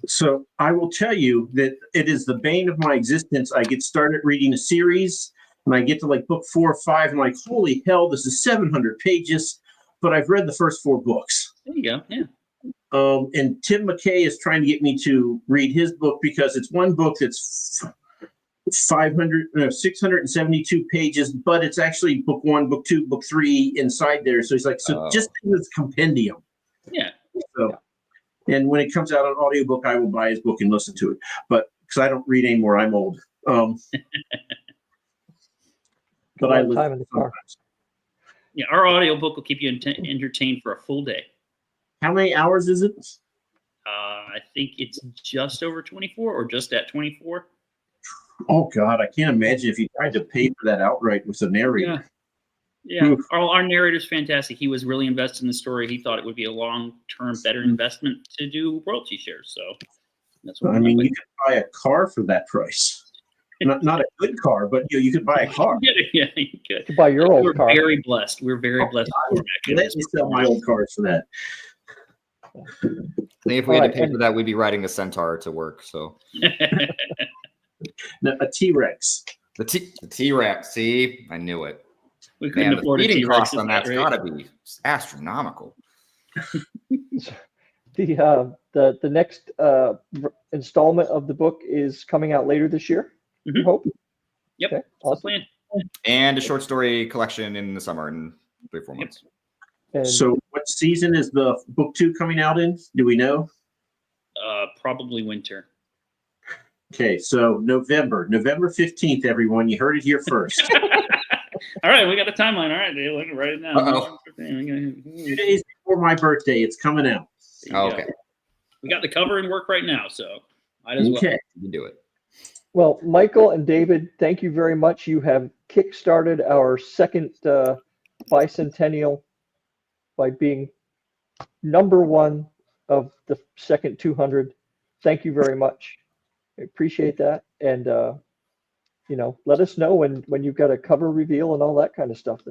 So I will tell you that it is the bane of my existence. I get started reading a series and I get to book 4 or 5 and holy hell, this is 700 pages, but I've read the first 4 books. There you go. Yeah. And Tim McKay is trying to get me to read his book because it's one book that's 672 pages, but it's actually book 1, book 2, book 3 inside there. So he's like, just think of this compendium. Yeah. So, and when it comes out on audiobook, I will buy his book and listen to it. But because I don't read anymore, I'm old. But I listen time in the car. sometimes. Yeah, our audiobook will keep you entertained for a full day. How many hours is it? I think it's just over 24 or just at 24. Oh God, I can't imagine if you tried to pay for that outright with a narrator. Yeah. Our narrator's fantastic. He was really invested in the story. He thought it would be a long-term, better investment to do royalty shares. So that's what I mean, you could buy a car for that price. Not a good car, but you could buy a car. Yeah, you could. To buy your old car. We're very blessed. We're very blessed. Let me sell my old cars for that. I think if we had to pay for that, we'd be riding the Centaur to work. So No, a T-Rex. the T-Rex. See, I knew it. We couldn't Man, afford the a feeding T-Rex. cost on that's got to be astronomical. The next installment of the book is coming out later this year. Mhm. I hope. Yep. Okay. Awesome. Plan. And a short story collection in the summer in 3 or 4 months. And So what season is the book 2 coming out in? Do we know? Probably winter. Okay, so November 15th, everyone. You heard it here first. All right, we got a timeline. All right, Dale, let me write it down. Uh-oh. 2 days before my birthday, it's coming out. Okay, We got the cover in work right now, so might as well. Okay. you can do it. well, Michael and David, thank you very much. You have kickstarted our second bicentennial by being #1 of the second 200. Thank you very much. I appreciate that. And let us know when you've got a cover reveal and all that kind of stuff.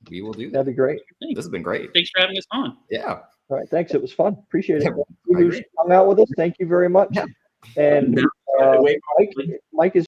We will do that. That'd be great. Thanks. This has been great. Thanks for having us on. Yeah. All right, thanks. It was fun. Appreciate it. Yeah, You I agree. hung out with us. Thank you very much. Yeah. And By the way, Mike is